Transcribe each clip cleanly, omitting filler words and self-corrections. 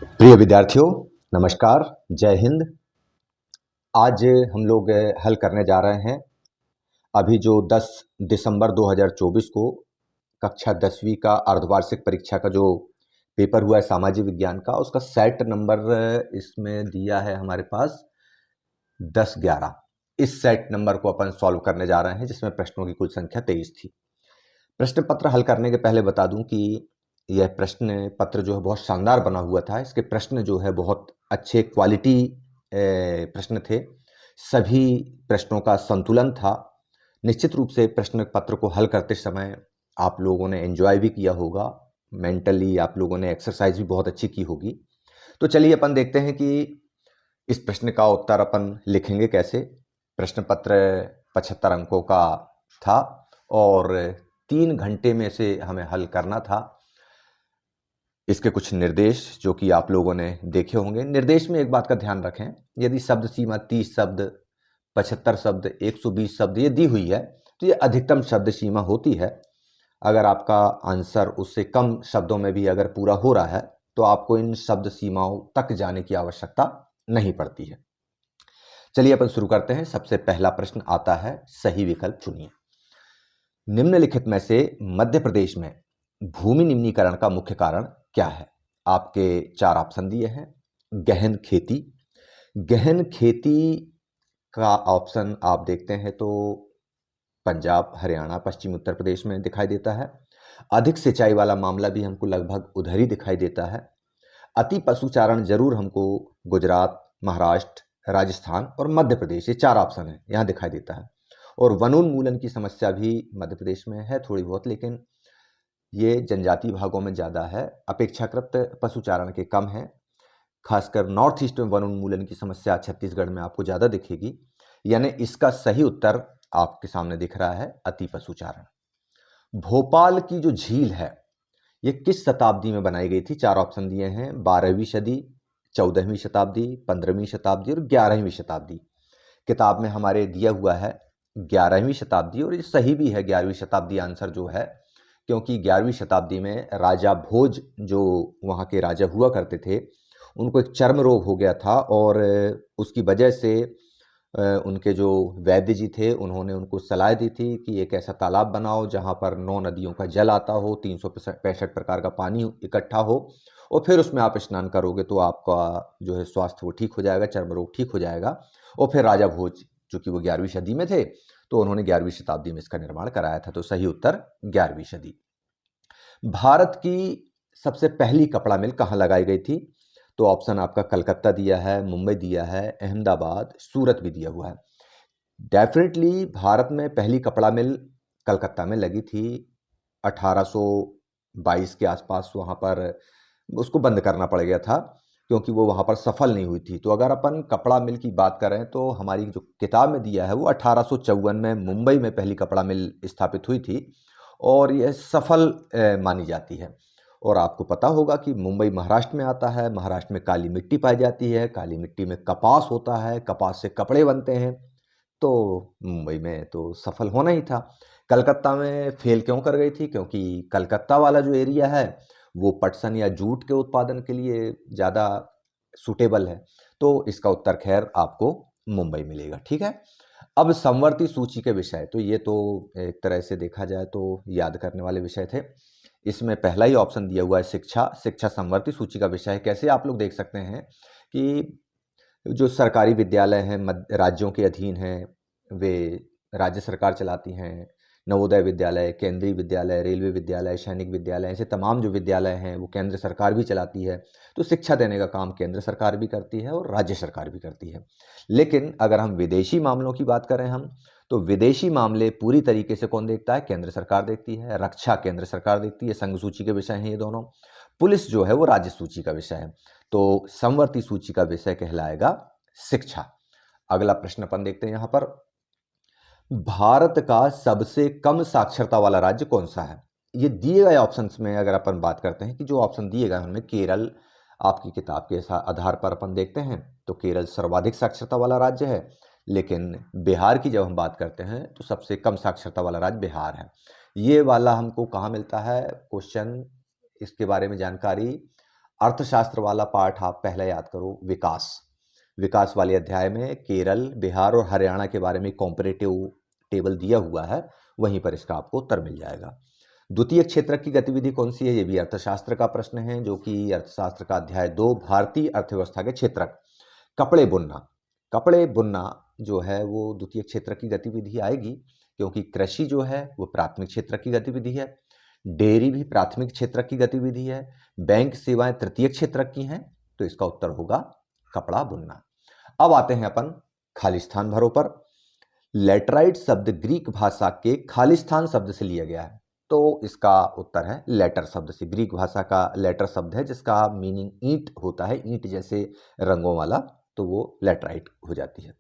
प्रिय विद्यार्थियों, नमस्कार, जय हिंद। आज हम लोग हल करने जा रहे हैं अभी जो 10 दिसंबर 2024 को कक्षा 10वीं का अर्धवार्षिक परीक्षा का जो पेपर हुआ है सामाजिक विज्ञान का, उसका सेट नंबर इसमें दिया है हमारे पास 10-11। इस सेट नंबर को अपन सॉल्व करने जा रहे हैं, जिसमें प्रश्नों की कुल संख्या 23 थी। प्रश्न पत्र हल करने के पहले बता दूं कि यह प्रश्न पत्र जो है बहुत शानदार बना हुआ था। इसके प्रश्न जो है बहुत अच्छे क्वालिटी प्रश्न थे। सभी प्रश्नों का संतुलन था। निश्चित रूप से प्रश्न पत्र को हल करते समय आप लोगों ने एंजॉय भी किया होगा, मेंटली आप लोगों ने एक्सरसाइज भी बहुत अच्छी की होगी। तो चलिए अपन देखते हैं कि इस प्रश्न का उत्तर अपन लिखेंगे कैसे। प्रश्न पत्र 75 अंकों का था और 3 घंटे में से हमें हल करना था। इसके कुछ निर्देश जो कि आप लोगों ने देखे होंगे। निर्देश में एक बात का ध्यान रखें, यदि शब्द सीमा 30 शब्द, 75 शब्द, 120 शब्द ये दी हुई है तो ये अधिकतम शब्द सीमा होती है। अगर आपका आंसर उससे कम शब्दों में भी अगर पूरा हो रहा है तो आपको इन शब्द सीमाओं तक जाने की आवश्यकता नहीं पड़ती है। चलिए अपन शुरू करते हैं। सबसे पहला प्रश्न आता है, सही विकल्प चुनिए। निम्नलिखित में से मध्य प्रदेश में भूमि निम्नीकरण का मुख्य कारण क्या है? आपके 4 ऑप्शन दिए हैं। गहन खेती, गहन खेती का ऑप्शन आप देखते हैं तो पंजाब, हरियाणा, पश्चिमी उत्तर प्रदेश में दिखाई देता है। अधिक सिंचाई वाला मामला भी हमको लगभग उधर ही दिखाई देता है। अति पशुचारण जरूर हमको गुजरात, महाराष्ट्र, राजस्थान और मध्य प्रदेश, ये 4 ऑप्शन है, यहाँ दिखाई देता है। और वनोन्मूलन की समस्या भी मध्य प्रदेश में है थोड़ी बहुत, लेकिन ये जनजातीय भागों में ज़्यादा है, अपेक्षाकृत पशुचारण के कम है। खासकर नॉर्थ ईस्ट में वनोन्मूलन की समस्या छत्तीसगढ़ में आपको ज़्यादा दिखेगी। यानी इसका सही उत्तर आपके सामने दिख रहा है, अति पशुचारण। भोपाल की जो झील है ये किस शताब्दी में बनाई गई थी? 4 ऑप्शन दिए हैं। 12वीं सदी, 14वीं शताब्दी, 15वीं शताब्दी और 11वीं शताब्दी। किताब में हमारे दिया हुआ है 11वीं शताब्दी, और ये सही भी है 11वीं शताब्दी आंसर जो है, क्योंकि 11वीं शताब्दी में राजा भोज जो वहाँ के राजा हुआ करते थे, उनको एक चर्म रोग हो गया था और उसकी वजह से उनके जो वैद्य जी थे उन्होंने उनको सलाह दी थी कि एक ऐसा तालाब बनाओ जहाँ पर 9 नदियों का जल आता हो, 365 प्रकार का पानी इकट्ठा हो, और फिर उसमें आप स्नान करोगे तो आपका जो है स्वास्थ्य वो ठीक हो जाएगा, चर्म रोग ठीक हो जाएगा। और फिर राजा भोज चूंकि वो 11वीं सदी में थे तो उन्होंने 11वीं शताब्दी में इसका निर्माण कराया था। तो सही उत्तर 11वीं सदी। भारत की सबसे पहली कपड़ा मिल कहाँ लगाई गई थी? तो ऑप्शन आपका कलकत्ता दिया है, मुंबई दिया है, अहमदाबाद, सूरत भी दिया हुआ है। डेफिनेटली भारत में पहली कपड़ा मिल कलकत्ता में लगी थी। 1822 के आसपास वहाँ पर उसको बंद करना पड़ गया था क्योंकि वो वहाँ पर सफल नहीं हुई थी। तो अगर अपन कपड़ा मिल की बात करें तो हमारी जो किताब में दिया है वो 1854 में मुंबई में पहली कपड़ा मिल स्थापित हुई थी और यह सफल मानी जाती है। और आपको पता होगा कि मुंबई महाराष्ट्र में आता है, महाराष्ट्र में काली मिट्टी पाई जाती है, काली मिट्टी में कपास होता है, कपास से कपड़े बनते हैं, तो मुंबई में तो सफल होना ही था। कलकत्ता में फेल क्यों कर गई थी? क्योंकि कलकत्ता वाला जो एरिया है वो पटसन या जूट के उत्पादन के लिए ज़्यादा सूटेबल है। तो इसका उत्तर खैर आपको मुंबई मिलेगा। ठीक है। अब समवर्ती सूची के विषय, तो ये तो एक तरह से देखा जाए तो याद करने वाले विषय थे। इसमें पहला ही ऑप्शन दिया हुआ है शिक्षा। शिक्षा समवर्ती सूची का विषय है। कैसे आप लोग देख सकते हैं कि जो सरकारी विद्यालय हैं राज्यों के अधीन हैं, वे राज्य सरकार चलाती हैं। नवोदय विद्यालय, केंद्रीय विद्यालय, रेलवे विद्यालय, सैनिक विद्यालय, ऐसे तमाम जो विद्यालय हैं वो केंद्र सरकार भी चलाती है। तो शिक्षा देने का काम केंद्र सरकार भी करती है और राज्य सरकार भी करती है। लेकिन अगर हम विदेशी मामलों की बात करें तो विदेशी मामले पूरी तरीके से कौन देखता है? केंद्र सरकार देखती है। रक्षा केंद्र सरकार देखती है, संघ सूची के विषय हैं ये दोनों। पुलिस जो है वो राज्य सूची का विषय है। तो समवर्ती सूची का विषय कहलाएगा शिक्षा। अगला प्रश्न अपन देखते हैं यहां पर, भारत का सबसे कम साक्षरता वाला राज्य कौन सा है? ये दिए गए ऑप्शंस में अगर अपन बात करते हैं कि जो ऑप्शन दिए गए उनमें केरल, आपकी किताब के आधार पर अपन देखते हैं तो केरल सर्वाधिक साक्षरता वाला राज्य है। लेकिन बिहार की जब हम बात करते हैं तो सबसे कम साक्षरता वाला राज्य बिहार है। ये वाला हमको कहाँ मिलता है क्वेश्चन? इसके बारे में जानकारी अर्थशास्त्र वाला पार्ट आप पहले याद करो, विकास। विकास वाले अध्याय में केरल, बिहार और हरियाणा के बारे में कॉम्परेटिव टेबल दिया हुआ है, वहीं पर इसका आपको उत्तर मिल जाएगा। द्वितीय क्षेत्र की गतिविधि कौन सी है, ये भी अर्थशास्त्र का प्रश्न है, जो कि अर्थशास्त्र का अध्याय 2, भारतीय अर्थव्यवस्था के क्षेत्रक। कपड़े बुनना, कपड़े बुनना जो है वो द्वितीय क्षेत्र की गतिविधि आएगी, क्योंकि कृषि जो है वो प्राथमिक क्षेत्र की गतिविधि है, डेयरी भी प्राथमिक क्षेत्र की गतिविधि है, बैंक सेवाएं तृतीय क्षेत्र की हैं, तो इसका उत्तर होगा कपड़ा बुनना। अब आते हैं अपन खालिस्तान भरो पर। लेटराइट शब्द ग्रीक भाषा के खालिस्तान शब्द से लिया गया है, तो इसका उत्तर है लेटर शब्द से। ग्रीक भाषा का लेटर शब्द है जिसका मीनिंग ईंट होता है, ईंट जैसे रंगों वाला, तो वो लेटराइट हो जाती है।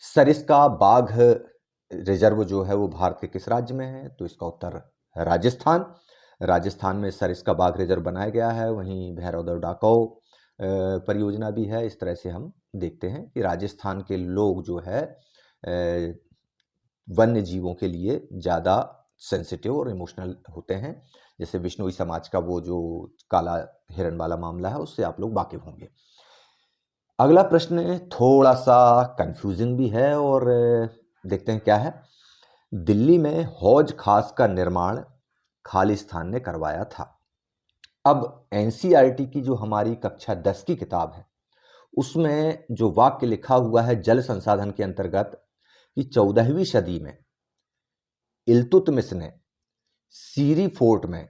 सरिस्का बाघ रिजर्व जो है वो भारत के किस राज्य में है, तो इसका उत्तर राजस्थान। राजस्थान में सरिस्का बाघ रिजर्व बनाया गया है, वहीं भैरवगढ़ डाकऊ परियोजना भी है। इस तरह से हम देखते हैं कि राजस्थान के लोग जो है वन्य जीवों के लिए ज़्यादा सेंसिटिव और इमोशनल होते हैं। जैसे विष्णुई समाज का वो जो काला हिरण वाला मामला है, उससे आप लोग वाकिफ होंगे। अगला प्रश्न थोड़ा सा कंफ्यूजिंग भी है, और देखते हैं क्या है। दिल्ली में हौज खास का निर्माण खालिस्तान ने करवाया था। अब एनसीईआरटी की जो हमारी कक्षा 10 की किताब है, उसमें जो वाक्य लिखा हुआ है जल संसाधन के अंतर्गत कि 14वीं सदी में इल्तुतमिश ने सीरी फोर्ट में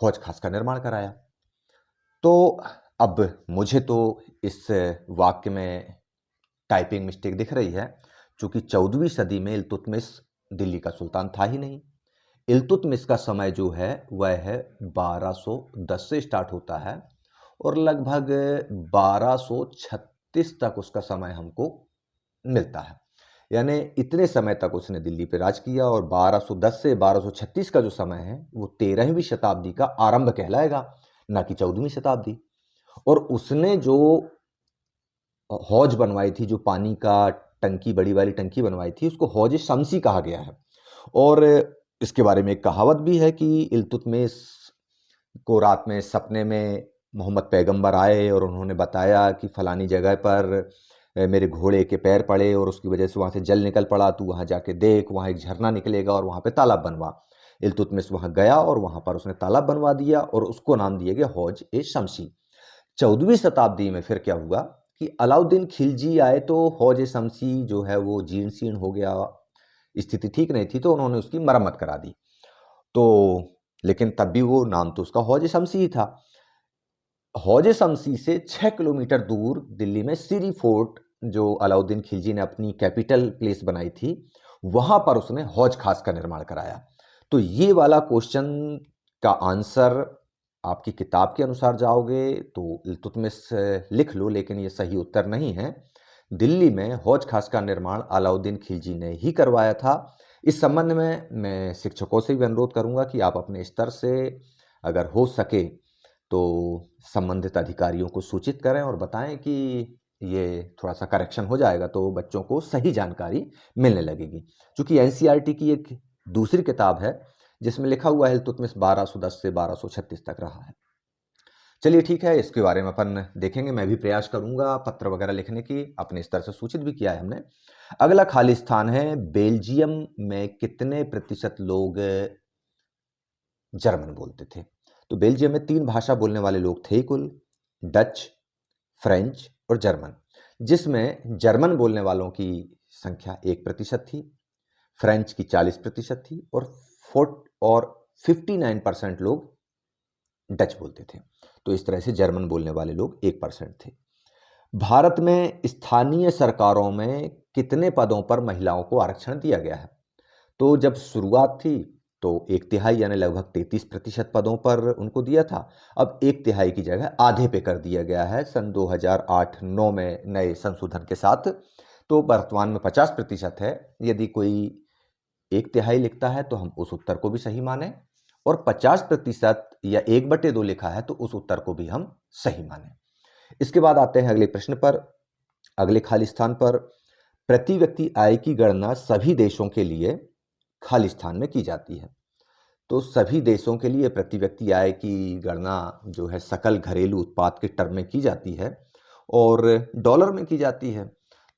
हौज खास का निर्माण कराया। तो अब मुझे तो इस वाक्य में टाइपिंग मिस्टेक दिख रही है, क्योंकि 14वीं सदी में इल्तुतमिश दिल्ली का सुल्तान था ही नहीं। इल्तुतमिश का समय जो है वह है 1210 से स्टार्ट होता है, और लगभग 1236 तक उसका समय हमको मिलता है। यानी इतने समय तक उसने दिल्ली पे राज किया, और 1210 से 1236 का जो समय है वो 13वीं शताब्दी का आरंभ कहलाएगा, ना कि 14वीं शताब्दी। और उसने जो हौज बनवाई थी, जो पानी का टंकी, बड़ी वाली टंकी बनवाई थी, उसको हौज शमसी कहा गया है। और इसके बारे में एक कहावत भी है कि इल्तुतमिश को रात में सपने में मोहम्मद पैगंबर आए और उन्होंने बताया कि फलानी जगह पर मेरे घोड़े के पैर पड़े और उसकी वजह से वहाँ से जल निकल पड़ा, तू वहाँ जाके देख, वहाँ एक झरना निकलेगा और वहाँ पे तालाब बनवा। इल्तुतमिश वहाँ गया और वहाँ पर उसने तालाब बनवा दिया और उसको नाम दिया गया हौज ए शमसी। 14वीं शताब्दी में फिर क्या हुआ कि अलाउद्दीन खिलजी आए, तो हौज ए शमसी जो है वो जीर्ण शीर्ण हो गया, स्थिति ठीक नहीं थी, तो उन्होंने उसकी मरम्मत करा दी। तो लेकिन तब भी वो नाम तो उसका हौज ए शमसी ही था। हौज ए शमसी से 6 किलोमीटर दूर दिल्ली में सीरी फोर्ट, जो अलाउद्दीन खिलजी ने अपनी कैपिटल प्लेस बनाई थी, वहां पर उसने हौज खास का निर्माण कराया। तो ये वाला क्वेश्चन का आंसर आपकी किताब के अनुसार जाओगे तो इल्तुतमिश लिख लो, लेकिन ये सही उत्तर नहीं है। दिल्ली में हौज खास का निर्माण अलाउद्दीन खिलजी ने ही करवाया था। इस संबंध में मैं शिक्षकों से भी अनुरोध करूंगा कि आप अपने स्तर से अगर हो सके तो संबंधित अधिकारियों को सूचित करें और बताएं कि ये थोड़ा सा करेक्शन हो जाएगा, तो बच्चों को सही जानकारी मिलने लगेगी। क्योंकि एनसीईआरटी की एक दूसरी किताब है जिसमें लिखा हुआ है इल्तुतमिश 1210 से 1236 तक रहा है। चलिए ठीक है, इसके बारे में अपन देखेंगे। मैं भी प्रयास करूंगा पत्र वगैरह लिखने की, अपने स्तर से सूचित भी किया है हमने। अगला खाली स्थान है, बेल्जियम में कितने प्रतिशत लोग जर्मन बोलते थे। तो बेल्जियम में 3 भाषा बोलने वाले लोग थे कुल, डच, फ्रेंच और जर्मन, जिसमें जर्मन बोलने वालों की संख्या 1% थी, फ्रेंच की 40% थी, और 59% लोग डच बोलते थे। तो इस तरह से जर्मन बोलने वाले लोग 1% थे। भारत में स्थानीय सरकारों में कितने पदों पर महिलाओं को आरक्षण दिया गया है। तो जब शुरुआत थी तो 1/3 यानी लगभग 33% पदों पर उनको दिया था। अब 1/3 की जगह आधे पे कर दिया गया है सन 2008-9 में नए संशोधन के साथ। तो वर्तमान में 50% है। यदि कोई 1/3 लिखता है तो हम उस उत्तर को भी सही माने, और 50% या 1/2 लिखा है तो उस उत्तर को भी हम सही माने। इसके बाद आते हैं अगले प्रश्न पर। अगले खाली स्थान पर, प्रति व्यक्ति आय की गणना सभी देशों के लिए खाली स्थान में की जाती है। तो सभी देशों के लिए प्रति व्यक्ति आय की गणना जो है सकल घरेलू उत्पाद के टर्म में की जाती है और डॉलर में की जाती है।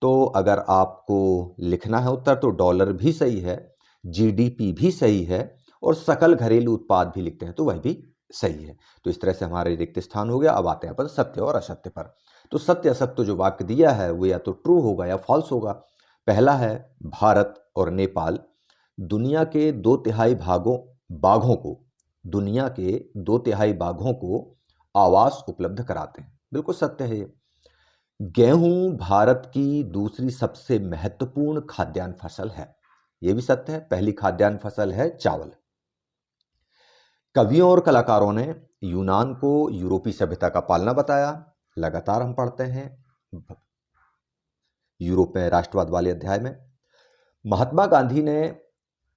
तो अगर आपको लिखना है उत्तर तो डॉलर भी सही है, जीडीपी भी सही है और सकल घरेलू उत्पाद भी लिखते हैं तो वह भी सही है। तो इस तरह से हमारे रिक्त स्थान हो गया। अब आते हैं अपन सत्य और असत्य पर। तो सत्य असत्य जो वाक्य दिया है वो या तो ट्रू होगा या फॉल्स होगा। पहला है भारत और नेपाल दुनिया के 2/3 बाघों को दुनिया के 2/3 बाघों को आवास उपलब्ध कराते हैं। बिल्कुल सत्य है ये। गेहूं भारत की दूसरी सबसे महत्वपूर्ण खाद्यान्न फसल है। यह भी सत्य है। पहली खाद्यान्न फसल है चावल। कवियों और कलाकारों ने यूनान को यूरोपीय सभ्यता का पालना बताया। लगातार हम पढ़ते हैं यूरोप में राष्ट्रवाद वाले अध्याय में। महात्मा गांधी ने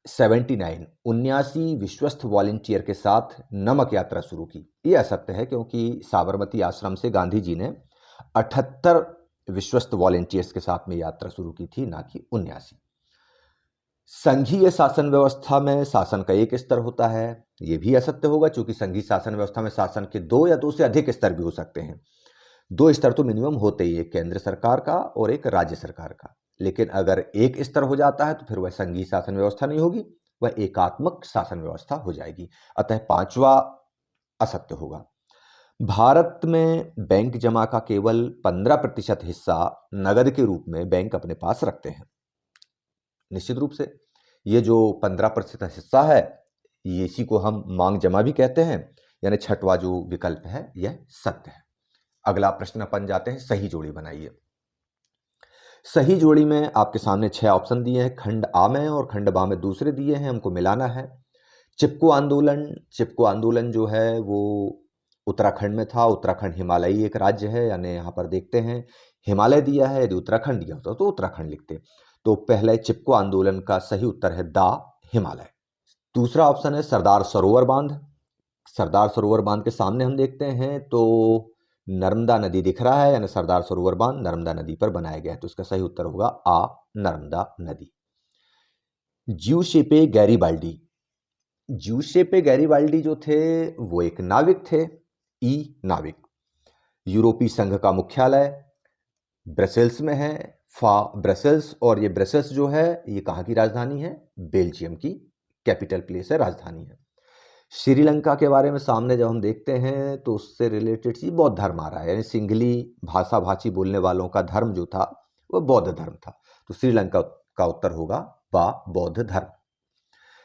79 विश्वस्त वॉलेंटियर के साथ नमक यात्रा शुरू की। यह असत्य है क्योंकि साबरमती आश्रम से गांधी जी ने 78 विश्वस्त वॉलेंटियर्स के साथ में यात्रा शुरू की थी, ना कि 79। संघीय शासन व्यवस्था में शासन का एक स्तर होता है। यह भी असत्य होगा क्योंकि संघीय शासन व्यवस्था में शासन के 2 या 2 से अधिक स्तर भी हो सकते हैं। 2 स्तर तो मिनिमम होते ही, एक केंद्र सरकार का और एक राज्य सरकार का। लेकिन अगर एक स्तर हो जाता है तो फिर वह संघीय शासन व्यवस्था नहीं होगी, वह एकात्मक शासन व्यवस्था हो जाएगी। अतः 5वां असत्य होगा। भारत में बैंक जमा का केवल 15% हिस्सा नगद के रूप में बैंक अपने पास रखते हैं। निश्चित रूप से ये जो 15% हिस्सा है, ये इसी को हम मांग जमा भी कहते हैं, यानी छठवां जो विकल्प है यह सत्य है। अगला प्रश्न अपन जाते हैं सही जोड़ी बनाइए। सही जोड़ी में आपके सामने 6 ऑप्शन दिए हैं, खंड आ में और खंड बा में दूसरे दिए हैं, हमको मिलाना है। चिपको आंदोलन जो है वो उत्तराखंड में था। उत्तराखंड हिमालयी एक राज्य है, यानी यहाँ पर देखते हैं हिमालय दिया है, यदि उत्तराखंड दिया होता तो उत्तराखंड लिखते। तो पहले चिपको आंदोलन का सही उत्तर है दा हिमालय। दूसरा ऑप्शन है सरदार सरोवर बांध। सरदार सरोवर बांध के सामने हम देखते हैं तो नर्मदा नदी दिख रहा है, यानी सरदार सरोवर बांध नर्मदा नदी पर बनाया गया है। तो इसका सही उत्तर होगा आ नर्मदा नदी। ज्यूसेपे गैरिबाल्डी जो थे वो एक नाविक थे, नाविक। यूरोपीय संघ का मुख्यालय ब्रसेल्स में है, ब्रसेल्स। और ये ब्रसेल्स जो है ये कहाँ की राजधानी है? बेल्जियम की कैपिटल प्लेस है, राजधानी है। श्रीलंका के बारे में सामने जब हम देखते हैं तो उससे रिलेटेड सी बौद्ध धर्म आ रहा है, यानी सिंगली भाषा भाषी बोलने वालों का धर्म जो था वह बौद्ध धर्म था। तो श्रीलंका का उत्तर होगा बा बौद्ध धर्म।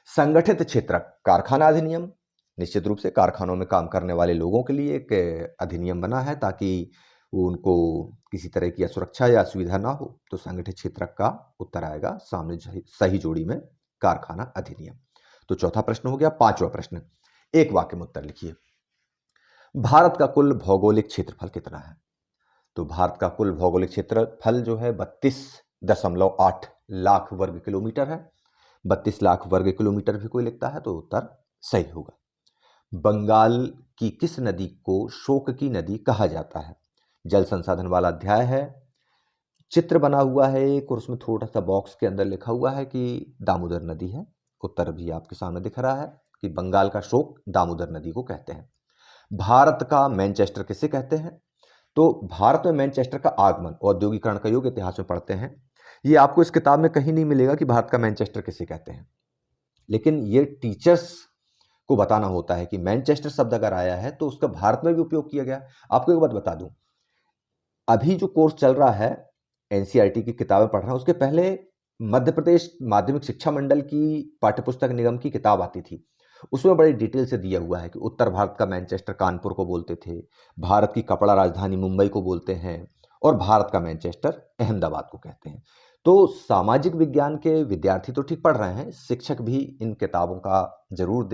संगठित क्षेत्र कारखाना अधिनियम, निश्चित रूप से कारखानों में काम करने वाले लोगों के लिए एक अधिनियम बना है ताकि उनको किसी तरह की असुरक्षा या असुविधा ना हो। तो संगठित क्षेत्र का उत्तर आएगा सामने सही जोड़ी में कारखाना अधिनियम। तो चौथा प्रश्न हो गया। 5वां प्रश्न, एक वाक्य में उत्तर लिखिए। भारत का कुल भौगोलिक क्षेत्रफल कितना है? तो भारत का कुल भौगोलिक क्षेत्रफल जो है 32.8 लाख वर्ग किलोमीटर है। 32 लाख वर्ग किलोमीटर भी कोई लिखता है तो उत्तर सही होगा। बंगाल की किस नदी को शोक की नदी कहा जाता है? जल संसाधन वाला अध्याय है। चित्र बना हुआ है एक और उसमें थोड़ा सा बॉक्स के अंदर लिखा हुआ है कि दामोदर नदी है। उत्तर भी आपके सामने दिख रहा है कि बंगाल का शोक दामोदर नदी को कहते हैं। भारत का मैनचेस्टर किसे कहते हैं? तो भारत में मैनचेस्टर का आगमन औद्योगिकरण का युग इतिहास में पढ़ते हैं। ये आपको इस किताब में कहीं नहीं मिलेगा कि भारत का मैनचेस्टर किसे कहते हैं, लेकिन ये टीचर्स को बताना होता है कि मैनचेस्टर शब्द अगर आया है तो उसका भारत में भी उपयोग किया गया। आपको एक बात बता दूं, अभी जो कोर्स चल रहा है एनसीईआरटी की किताबें पढ़ रहा हूं, उसके पहले मध्य प्रदेश माध्यमिक शिक्षा मंडल की पाठ्यपुस्तक निगम की किताब आती थी। उसमें बड़ी डिटेल से दिया हुआ है कि उत्तर भारत का मैनचेस्टर कानपुर को बोलते थे, भारत की कपड़ा राजधानी मुंबई को बोलते हैं और भारत का मैनचेस्टर अहमदाबाद को कहते हैं। तो सामाजिक विज्ञान के विद्यार्थी तो ठीक पढ़ रहे हैं, शिक्षक भी इन किताबों का जरूर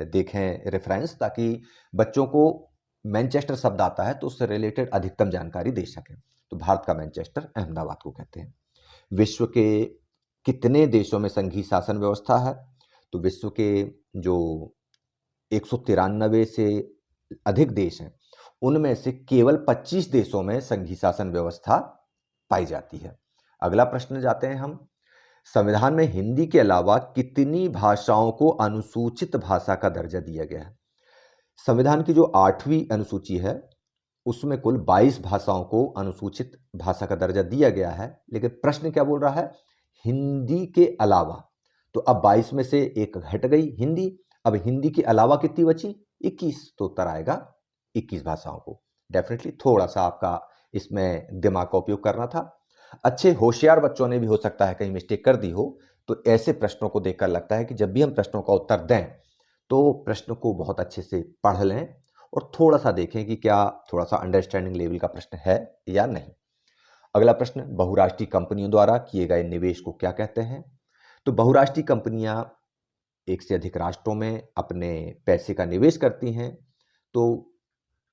देखें रेफरेंस, ताकि बच्चों को मैनचेस्टर शब्द आता है तो उससे रिलेटेड अधिकतम जानकारी दे सकें। तो भारत का मैनचेस्टर अहमदाबाद को कहते हैं। विश्व के कितने देशों में संघीय शासन व्यवस्था है? तो विश्व के जो 193 से अधिक देश हैं उनमें से केवल 25 देशों में संघीय शासन व्यवस्था पाई जाती है। अगला प्रश्न जाते हैं हम। संविधान में हिंदी के अलावा कितनी भाषाओं को अनुसूचित भाषा का दर्जा दिया गया है? संविधान की जो 8वीं अनुसूची है उसमें कुल 22 भाषाओं को अनुसूचित भाषा का दर्जा दिया गया है, लेकिन प्रश्न क्या बोल रहा है? हिंदी के अलावा। तो अब 22 में से एक हट गई हिंदी, अब हिंदी के अलावा कितनी बची? 21। तो उत्तर आएगा 21 भाषाओं को। डेफिनेटली थोड़ा सा आपका इसमें दिमाग का उपयोग करना था। अच्छे होशियार बच्चों ने भी हो सकता है कहीं मिस्टेक कर दी हो, तो ऐसे प्रश्नों को देखकर लगता है कि जब भी हम प्रश्नों का उत्तर दें तो प्रश्न को बहुत अच्छे से पढ़ लें और थोड़ा सा देखें कि क्या थोड़ा सा अंडरस्टैंडिंग लेवल का प्रश्न है या नहीं। अगला प्रश्न, बहुराष्ट्रीय कंपनियों द्वारा किए गए निवेश को क्या कहते हैं? तो बहुराष्ट्रीय कंपनियां एक से अधिक राष्ट्रों में अपने पैसे का निवेश करती हैं, तो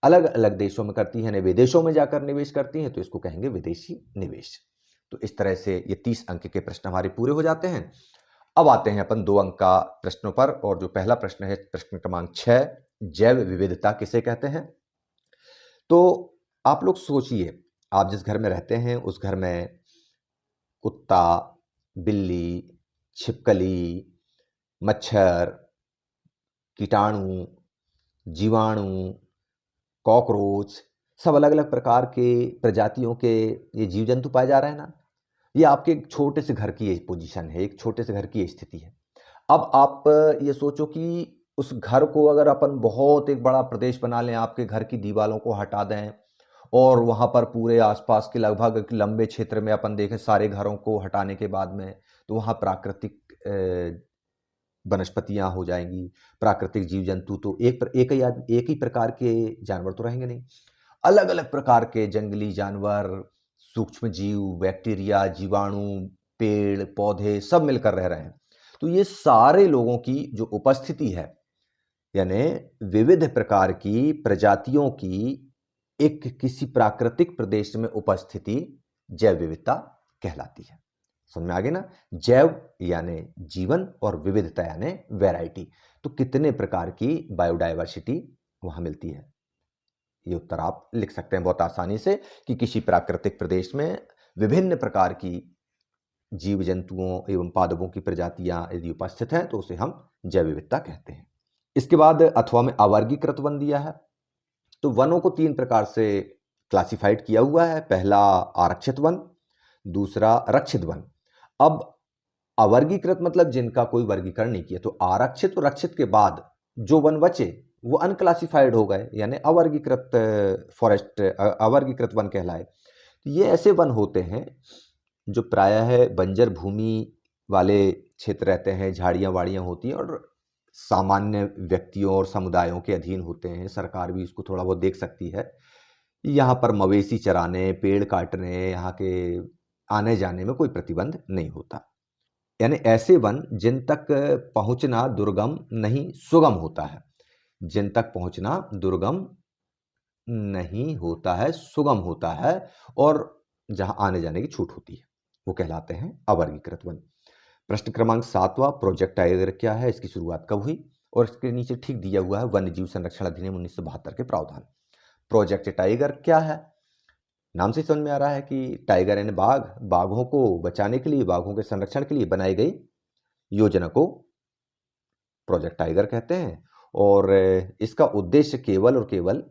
अलग अलग देशों में करती हैं, विदेशों में जाकर निवेश करती हैं, तो इसको कहेंगे विदेशी निवेश। तो इस तरह से ये 30 अंक के प्रश्न हमारे पूरे हो जाते हैं। अब आते हैं अपन 2 अंक का प्रश्नों पर, और जो पहला प्रश्न है प्रश्न क्रमांक 6, जैव विविधता किसे कहते हैं? तो आप लोग सोचिए, आप जिस घर में रहते हैं उस घर में कुत्ता, बिल्ली, छिपकली, मच्छर, कीटाणु, जीवाणु, कॉकरोच, सब अलग अलग प्रकार के प्रजातियों के ये जीव जंतु पाए जा रहे हैं ना। ये आपके एक छोटे से घर की ये पोजीशन है, एक छोटे से घर की ये स्थिति है। अब आप ये सोचो कि उस घर को अगर अपन बहुत एक बड़ा प्रदेश बना लें, आपके घर की दीवारों को हटा दें और वहाँ पर पूरे आसपास के लगभग एक लंबे क्षेत्र में अपन देखें सारे घरों को हटाने के बाद में, तो वहाँ प्राकृतिक वनस्पतियाँ हो जाएंगी, प्राकृतिक जीव जंतु तो एक ही प्रकार के जानवर तो रहेंगे नहीं। अलग अलग प्रकार के जंगली जानवर, सूक्ष्म जीव, बैक्टीरिया, जीवाणु, पेड़ पौधे सब मिलकर रह रहे हैं। तो ये सारे लोगों की जो उपस्थिति है, यानी विविध प्रकार की प्रजातियों की एक किसी प्राकृतिक प्रदेश में उपस्थिति जैव विविधता कहलाती है। समझ में आ गई ना? जैव यानी जीवन और विविधता यानी वैरायटी। तो कितने प्रकार की बायोडायवर्सिटी वहां मिलती है, ये उत्तर आप लिख सकते हैं बहुत आसानी से कि किसी प्राकृतिक प्रदेश में विभिन्न प्रकार की जीव जंतुओं एवं पादपों की प्रजातियां यदि उपस्थित हैं तो उसे हम जैव विविधता कहते हैं। इसके बाद अथवा में अवर्गीकृत वन दिया है। तो वनों को 3 प्रकार से क्लासिफाइड किया हुआ है। पहला आरक्षित वन, दूसरा रक्षित वन। अब अवर्गीकृत मतलब जिनका कोई वर्गीकरण नहीं किया, तो आरक्षित और रक्षित के बाद जो वन बचे वो अनक्लासिफाइड हो गए, यानी अवर्गीकृत फॉरेस्ट, अवर्गीकृत वन कहलाए। ये ऐसे वन होते हैं जो प्रायः है बंजर भूमि वाले क्षेत्र रहते हैं, झाड़ियाँ वाड़ियाँ होती हैं और सामान्य व्यक्तियों और समुदायों के अधीन होते हैं। सरकार भी इसको थोड़ा बहुत देख सकती है। यहाँ पर मवेशी चराने, पेड़ काटने, यहाँ के आने जाने में कोई प्रतिबंध नहीं होता। यानी ऐसे वन जिन तक पहुंचना दुर्गम नहीं सुगम होता है, जिन तक पहुंचना दुर्गम नहीं होता है, सुगम होता है, और जहां आने जाने की छूट होती है, वो कहलाते हैं अवर्गीकृत वन। प्रश्न क्रमांक 7वां, प्रोजेक्ट टाइगर क्या है, इसकी शुरुआत कब हुई? और इसके नीचे ठीक दिया हुआ है वन्य जीव संरक्षण अधिनियम 1972 के प्रावधान। प्रोजेक्ट टाइगर क्या है? नाम से समझ में आ रहा है कि टाइगर यानी बाघ, बाघों को बचाने के लिए, बाघों के संरक्षण के लिए बनाई गई योजना को प्रोजेक्ट टाइगर कहते हैं। और इसका उद्देश्य केवल और केवल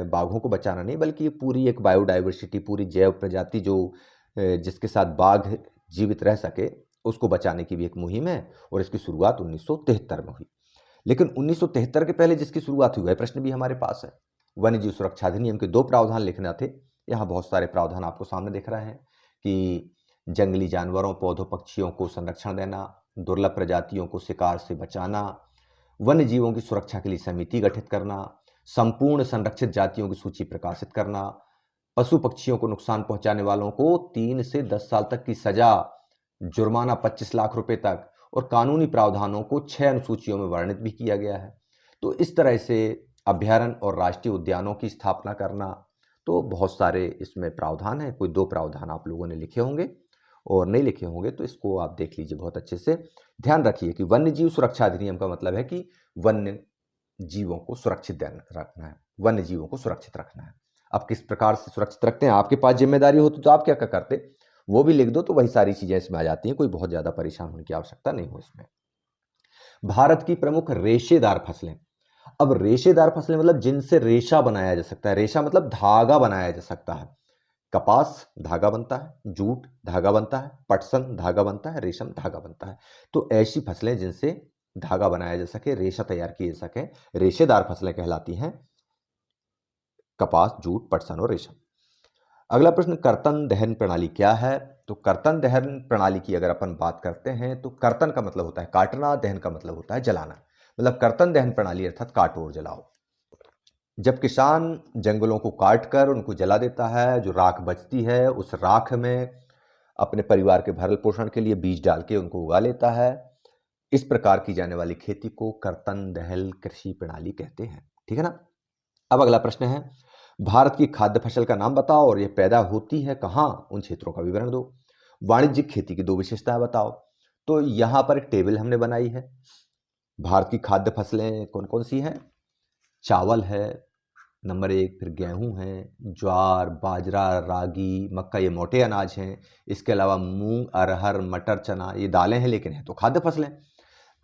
बाघों को बचाना नहीं, बल्कि पूरी एक बायोडाइवर्सिटी, पूरी जैव प्रजाति जो जिसके साथ बाघ जीवित रह सके, उसको बचाने की भी एक मुहिम है। और इसकी शुरुआत 1973 में हुई। लेकिन 1973 के पहले जिसकी शुरुआत हुई है, प्रश्न भी हमारे पास है। वन्य जीव सुरक्षा अधिनियम के 2 प्रावधान लिखना थे। यहाँ बहुत सारे प्रावधान आपको सामने दिख रहे हैं कि जंगली जानवरों, पौधों, पक्षियों को संरक्षण देना, दुर्लभ प्रजातियों को शिकार से बचाना, वन्य जीवों की सुरक्षा के लिए समिति गठित करना, संपूर्ण संरक्षित जातियों की सूची प्रकाशित करना, पशु पक्षियों को नुकसान पहुंचाने वालों को 3 से 10 साल तक की सजा, जुर्माना 25 लाख रुपए तक, और कानूनी प्रावधानों को 6 अनुसूचियों में वर्णित भी किया गया है। तो इस तरह से अभ्यारण्य और राष्ट्रीय उद्यानों की स्थापना करना, तो बहुत सारे इसमें प्रावधान हैं। कोई 2 प्रावधान आप लोगों ने लिखे होंगे, और नहीं लिखे होंगे तो इसको आप देख लीजिए बहुत अच्छे से। ध्यान रखिए कि वन्य जीव सुरक्षा अधिनियम का मतलब है कि वन्य जीवों को सुरक्षित रखना है, वन्य जीवों को सुरक्षित रखना है। अब किस प्रकार से सुरक्षित रखते हैं, आपके पास जिम्मेदारी होती तो आप क्या क्या करते? वो भी लिख दो तो वही सारी चीज़ें इसमें आ जाती हैं, कोई बहुत ज़्यादा परेशान होने की आवश्यकता नहीं हो इसमें। भारत की प्रमुख रेशेदार फसलें। अब रेशेदार फसलें मतलब जिनसे रेशा बनाया जा सकता है, रेशा मतलब धागा बनाया जा सकता है। कपास धागा बनता है, जूट धागा बनता है, पटसन धागा बनता है, रेशम धागा बनता है। तो ऐसी फसलें जिनसे धागा बनाया जा सके, रेशा तैयार किए जा सके, रेशेदार फसलें कहलाती हैं। कपास, जूट, पटसन और रेशम। अगला प्रश्न, कर्तन दहन प्रणाली क्या है? तो कर्तन दहन प्रणाली की अगर अपन बात करते हैं तो कर्तन का मतलब होता है काटना, दहन का मतलब होता है जलाना। मतलब कर्तन दहन प्रणाली अर्थात काटो और जलाओ। जब किसान जंगलों को काट कर उनको जला देता है, जो राख बचती है उस राख में अपने परिवार के भरण पोषण के लिए बीज डाल के उनको उगा लेता है। इस प्रकार की जाने वाली खेती को कर्तन दहन कृषि प्रणाली कहते हैं। ठीक है ना। अब अगला प्रश्न है, भारत की खाद्य फसल का नाम बताओ और यह पैदा होती है कहाँ, उन क्षेत्रों का विवरण दो। वाणिज्यिक खेती की दो विशेषताएं बताओ। तो यहां पर एक टेबल हमने बनाई है। भारत की खाद्य फसलें कौन कौन सी हैं? चावल है नंबर 1, फिर गेहूं है, ज्वार, बाजरा, रागी, मक्का, ये मोटे अनाज हैं। इसके अलावा मूंग, अरहर, मटर, चना, ये दालें हैं लेकिन है तो खाद्य फसलें।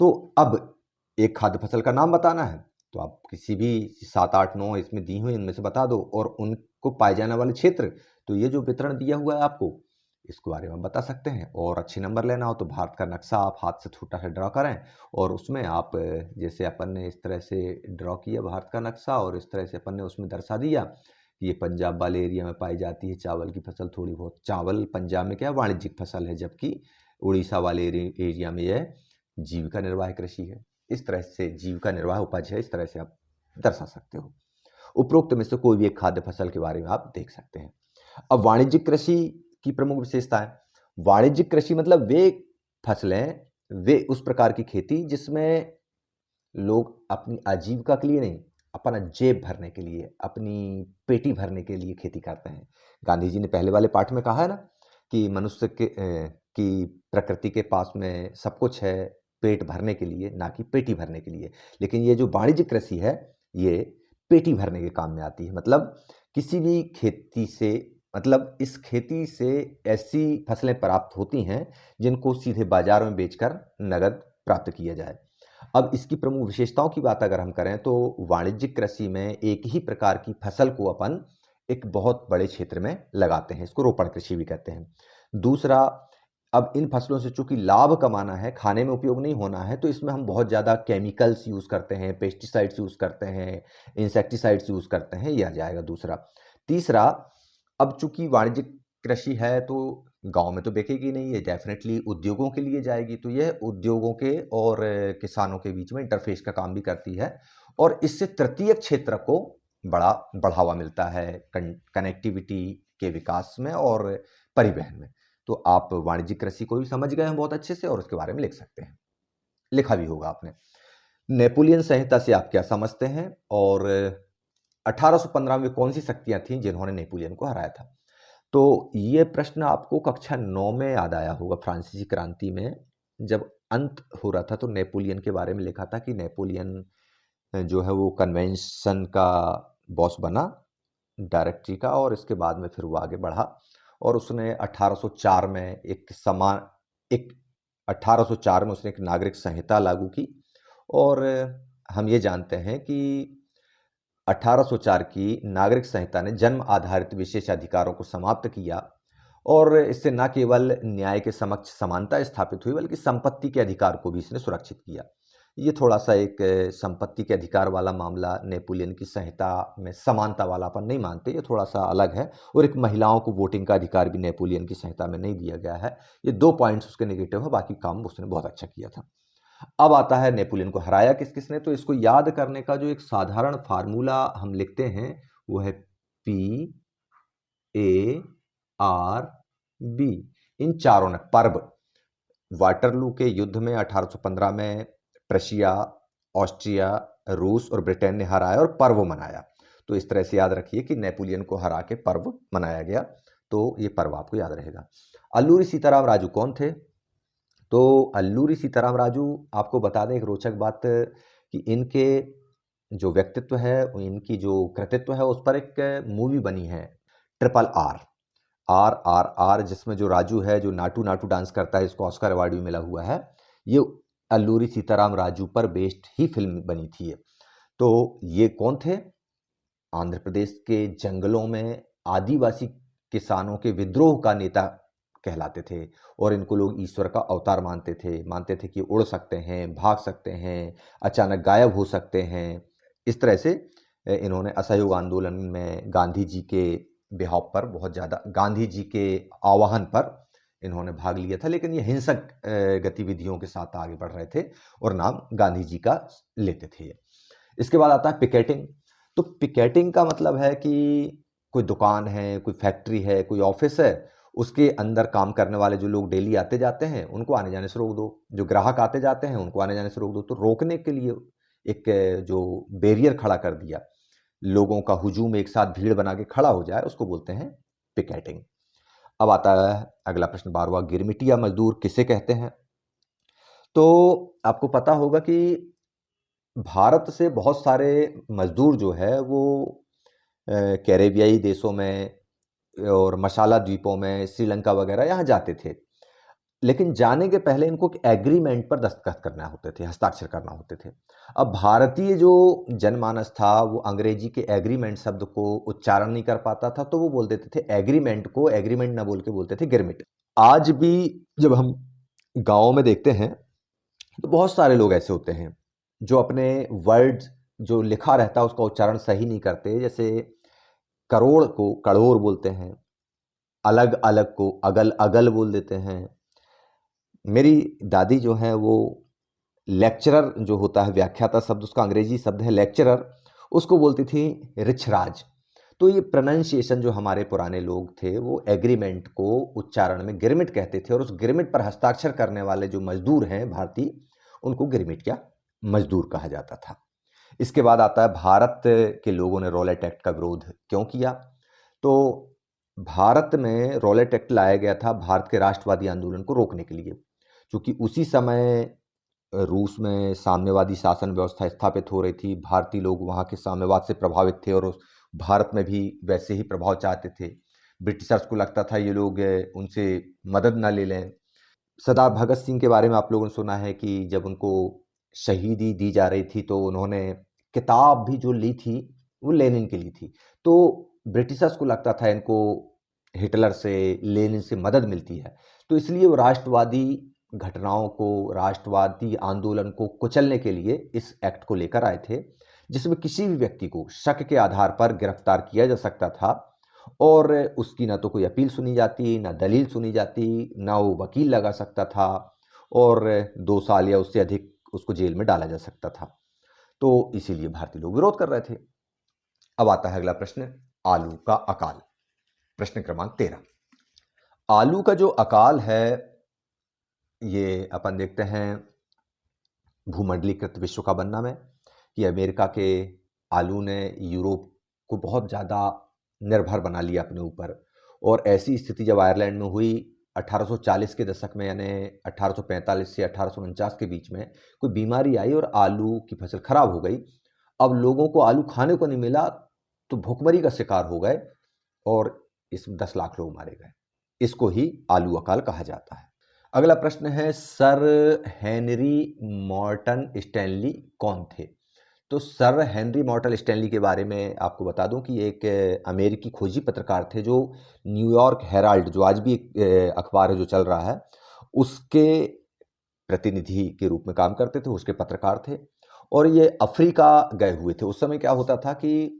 तो अब एक खाद्य फसल का नाम बताना है तो आप किसी भी 7, 8, 9 इसमें दी हुई इनमें से बता दो और उनको पाए जाने वाले क्षेत्र। तो ये जो वितरण दिया हुआ है आपको, इसके बारे में बता सकते हैं। और अच्छे नंबर लेना हो तो भारत का नक्शा आप हाथ से छोटा सा ड्रॉ करें और उसमें आप जैसे अपन ने इस तरह से ड्रॉ किया भारत का नक्शा और इस तरह से अपन ने उसमें दर्शा दिया कि ये पंजाब वाले एरिया में पाई जाती है चावल की फसल। थोड़ी बहुत चावल पंजाब में क्या है, वाणिज्यिक फसल है, जबकि उड़ीसा वाले एरिया में यह जीविका निर्वाह कृषि है। इस तरह से जीविका निर्वाह उपज है, इस तरह से आप दर्शा सकते हो। उपरोक्त में से कोई भी एक खाद्य फसल के बारे में आप देख सकते हैं। अब वाणिज्यिक कृषि की प्रमुख विशेषताएं। वाणिज्यिक कृषि मतलब वे फसलें, वे उस प्रकार की खेती जिसमें लोग अपनी आजीविका के लिए नहीं, अपना जेब भरने के लिए, अपनी पेटी भरने के लिए खेती करते हैं। गांधी जी ने पहले वाले पाठ में कहा है ना कि मनुष्य की प्रकृति के पास में सब कुछ है पेट भरने के लिए, ना कि पेटी भरने के लिए। लेकिन ये जो वाणिज्यिक कृषि है ये पेटी भरने के काम में आती है। मतलब किसी भी खेती से, मतलब इस खेती से ऐसी फसलें प्राप्त होती हैं जिनको सीधे बाजार में बेचकर नगद प्राप्त किया जाए। अब इसकी प्रमुख विशेषताओं की बात अगर हम करें तो वाणिज्यिक कृषि में एक ही प्रकार की फसल को अपन एक बहुत बड़े क्षेत्र में लगाते हैं, इसको रोपण कृषि भी कहते हैं। दूसरा, अब इन फसलों से चूंकि लाभ कमाना है, खाने में उपयोग नहीं होना है, तो इसमें हम बहुत ज़्यादा केमिकल्स यूज़ करते हैं, पेस्टिसाइड्स यूज़ करते हैं, इंसेक्टिसाइड्स यूज़ करते हैं, यह आ जाएगा दूसरा। तीसरा, अब चूंकि वाणिज्यिक कृषि है तो गांव में तो बिकेगी नहीं, ये डेफिनेटली उद्योगों के लिए जाएगी। तो यह उद्योगों के और किसानों के बीच में इंटरफेस का काम भी करती है और इससे तृतीय क्षेत्र को बड़ा बढ़ावा मिलता है कनेक्टिविटी के विकास में और परिवहन में। तो आप वाणिज्यिक कृषि को भी समझ गए हैं बहुत अच्छे से और उसके बारे में लिख सकते हैं, लिखा भी होगा आपने। नेपोलियन संहिता से आप क्या समझते हैं और 1815 में कौन सी शक्तियां थीं जिन्होंने नेपोलियन को हराया था? तो ये प्रश्न आपको कक्षा 9 में याद आया होगा। फ्रांसीसी क्रांति में जब अंत हो रहा था तो नेपोलियन के बारे में लिखा था कि नेपोलियन जो है वो कन्वेंशन का बॉस बना, डायरेक्टरी का, और इसके बाद में फिर वो आगे बढ़ा और उसने 1804 में एक 1804 में उसने एक नागरिक संहिता लागू की। और हम ये जानते हैं कि 1804 की नागरिक संहिता ने जन्म आधारित विशेषाधिकारों को समाप्त किया और इससे न केवल न्याय के समक्ष समानता स्थापित हुई बल्कि संपत्ति के अधिकार को भी इसने सुरक्षित किया। ये थोड़ा सा एक संपत्ति के अधिकार वाला मामला नेपोलियन की संहिता में समानता वाला अपन नहीं मानते, ये थोड़ा सा अलग है। और एक महिलाओं को वोटिंग का अधिकार भी नेपोलियन की संहिता में नहीं दिया गया है। ये 2 पॉइंट्स उसके नेगेटिव है, बाकी काम उसने बहुत अच्छा किया था। अब आता है नेपोलियन को हराया किस किसने। तो इसको याद करने का जो एक साधारण फार्मूला हम लिखते हैं वो है PARB। इन चारों ने पर्व, वाटरलू के युद्ध में 1815 में प्रशिया, ऑस्ट्रिया, रूस और ब्रिटेन ने हराया और पर्व मनाया। तो इस तरह से याद रखिए कि नेपोलियन को हरा के पर्व मनाया गया, तो ये पर्व आपको याद रहेगा। अल्लूरी सीताराम राजू कौन थे? तो अल्लूरी सीताराम राजू, आपको बता दें एक रोचक बात कि इनके जो व्यक्तित्व है, इनकी जो कृतित्व है, उस पर एक मूवी बनी है RRR। RRR, जिसमें जो राजू है, जो नाटू नाटू डांस करता है, इसको ऑस्कर अवार्ड भी मिला हुआ है, ये अल्लूरी सीताराम राजू पर बेस्ड ही फिल्म बनी थी ये। तो ये कौन थे? आंध्र प्रदेश के जंगलों में आदिवासी किसानों के विद्रोह का नेता कहलाते थे, और इनको लोग ईश्वर का अवतार मानते थे कि उड़ सकते हैं, भाग सकते हैं, अचानक गायब हो सकते हैं। इस तरह से इन्होंने असहयोग आंदोलन में गांधी जी के बिहाव पर बहुत ज़्यादा, गांधी जी के आह्वान पर इन्होंने भाग लिया था, लेकिन ये हिंसक गतिविधियों के साथ आगे बढ़ रहे थे और नाम गांधी जी का लेते थे। इसके बाद आता है पिकेटिंग। तो पिकेटिंग का मतलब है कि कोई दुकान है, कोई फैक्ट्री है, कोई ऑफिस है, उसके अंदर काम करने वाले जो लोग डेली आते जाते हैं, उनको आने जाने से रोक दो। जो ग्राहक आते जाते हैं, उनको आने जाने से रोक दो। तो रोकने के लिए एक जो बैरियर खड़ा कर दिया, लोगों का हुजूम एक साथ भीड़ बना के खड़ा हो जाए, उसको बोलते हैं पिकेटिंग। अब आता है अगला प्रश्न, 12वां, गिरमिटिया मजदूर किसे कहते हैं? तो आपको पता होगा कि भारत से बहुत सारे मजदूर जो है वो कैरेबियाई देशों में और मसाला द्वीपों में, श्रीलंका वगैरह यहाँ जाते थे। लेकिन जाने के पहले इनको एक एग्रीमेंट पर दस्तखत करना होते थे, हस्ताक्षर करना होते थे। अब भारतीय जो जनमानस था वो अंग्रेजी के एग्रीमेंट शब्द को उच्चारण नहीं कर पाता था, तो वो बोल देते थे एग्रीमेंट को, एग्रीमेंट ना बोल के बोलते थे गिरमिट। आज भी जब हम गाँव में देखते हैं तो बहुत सारे लोग ऐसे होते हैं जो अपने वर्ड्स, जो लिखा रहता है उसका उच्चारण सही नहीं करते। जैसे करोड़ को कड़ोर बोलते हैं, अलग अलग को अगल अगल बोल देते हैं। मेरी दादी जो है वो लेक्चरर जो होता है, व्याख्याता शब्द उसका अंग्रेजी शब्द है लेक्चरर, उसको बोलती थी रिछराज। तो ये प्रोनाउंसिएशन जो हमारे पुराने लोग थे वो एग्रीमेंट को उच्चारण में गिरमिट कहते थे, और उस गिरमिट पर हस्ताक्षर करने वाले जो मजदूर हैं भारतीय, उनको गिरमिट या मजदूर कहा जाता था। इसके बाद आता है भारत के लोगों ने रॉलेट एक्ट का विरोध क्यों किया? तो भारत में रॉलेट एक्ट लाया गया था भारत के राष्ट्रवादी आंदोलन को रोकने के लिए, क्योंकि उसी समय रूस में साम्यवादी शासन व्यवस्था स्थापित हो रही थी। भारतीय लोग वहाँ के साम्यवाद से प्रभावित थे और भारत में भी वैसे ही प्रभाव चाहते थे। ब्रिटिशर्स को लगता था ये लोग उनसे मदद ना ले लें। सरदार भगत सिंह के बारे में आप लोगों ने सुना है कि जब उनको शहीदी दी जा रही थी तो उन्होंने किताब भी जो ली थी वो लेनिन की ली थी। तो ब्रिटिशर्स को लगता था इनको हिटलर से, लेनिन से मदद मिलती है, तो इसलिए वो राष्ट्रवादी घटनाओं को, राष्ट्रवादी आंदोलन को कुचलने के लिए इस एक्ट को लेकर आए थे, जिसमें किसी भी व्यक्ति को शक के आधार पर गिरफ्तार किया जा सकता था, और उसकी ना तो कोई अपील सुनी जाती, ना दलील सुनी जाती, ना वो वकील लगा सकता था, और 2 साल या उससे अधिक उसको जेल में डाला जा सकता था। तो इसीलिए भारतीय लोग विरोध कर रहे थे। अब आता है अगला प्रश्न, आलू का अकाल। प्रश्न क्रमांक 13। आलू का जो अकाल है ये अपन देखते हैं भूमंडलीकृत विश्व का बनना में, कि अमेरिका के आलू ने यूरोप को बहुत ज़्यादा निर्भर बना लिया अपने ऊपर। और ऐसी स्थिति जब आयरलैंड में हुई 1840 के दशक में, यानी 1845 से 1849 के बीच में, कोई बीमारी आई और आलू की फसल खराब हो गई। अब लोगों को आलू खाने को नहीं मिला तो भुखमरी का शिकार हो गए, और इसमें 10 लाख लोग मारे गए। इसको ही आलू अकाल कहा जाता है। अगला प्रश्न है, सर हेनरी मॉर्टन स्टैनली कौन थे? तो सर हेनरी मॉर्टन स्टैनली के बारे में आपको बता दूं कि एक अमेरिकी खोजी पत्रकार थे, जो न्यूयॉर्क हेराल्ड, जो आज भी एक अखबार है जो चल रहा है, उसके प्रतिनिधि के रूप में काम करते थे, उसके पत्रकार थे। और ये अफ्रीका गए हुए थे। उस समय क्या होता था कि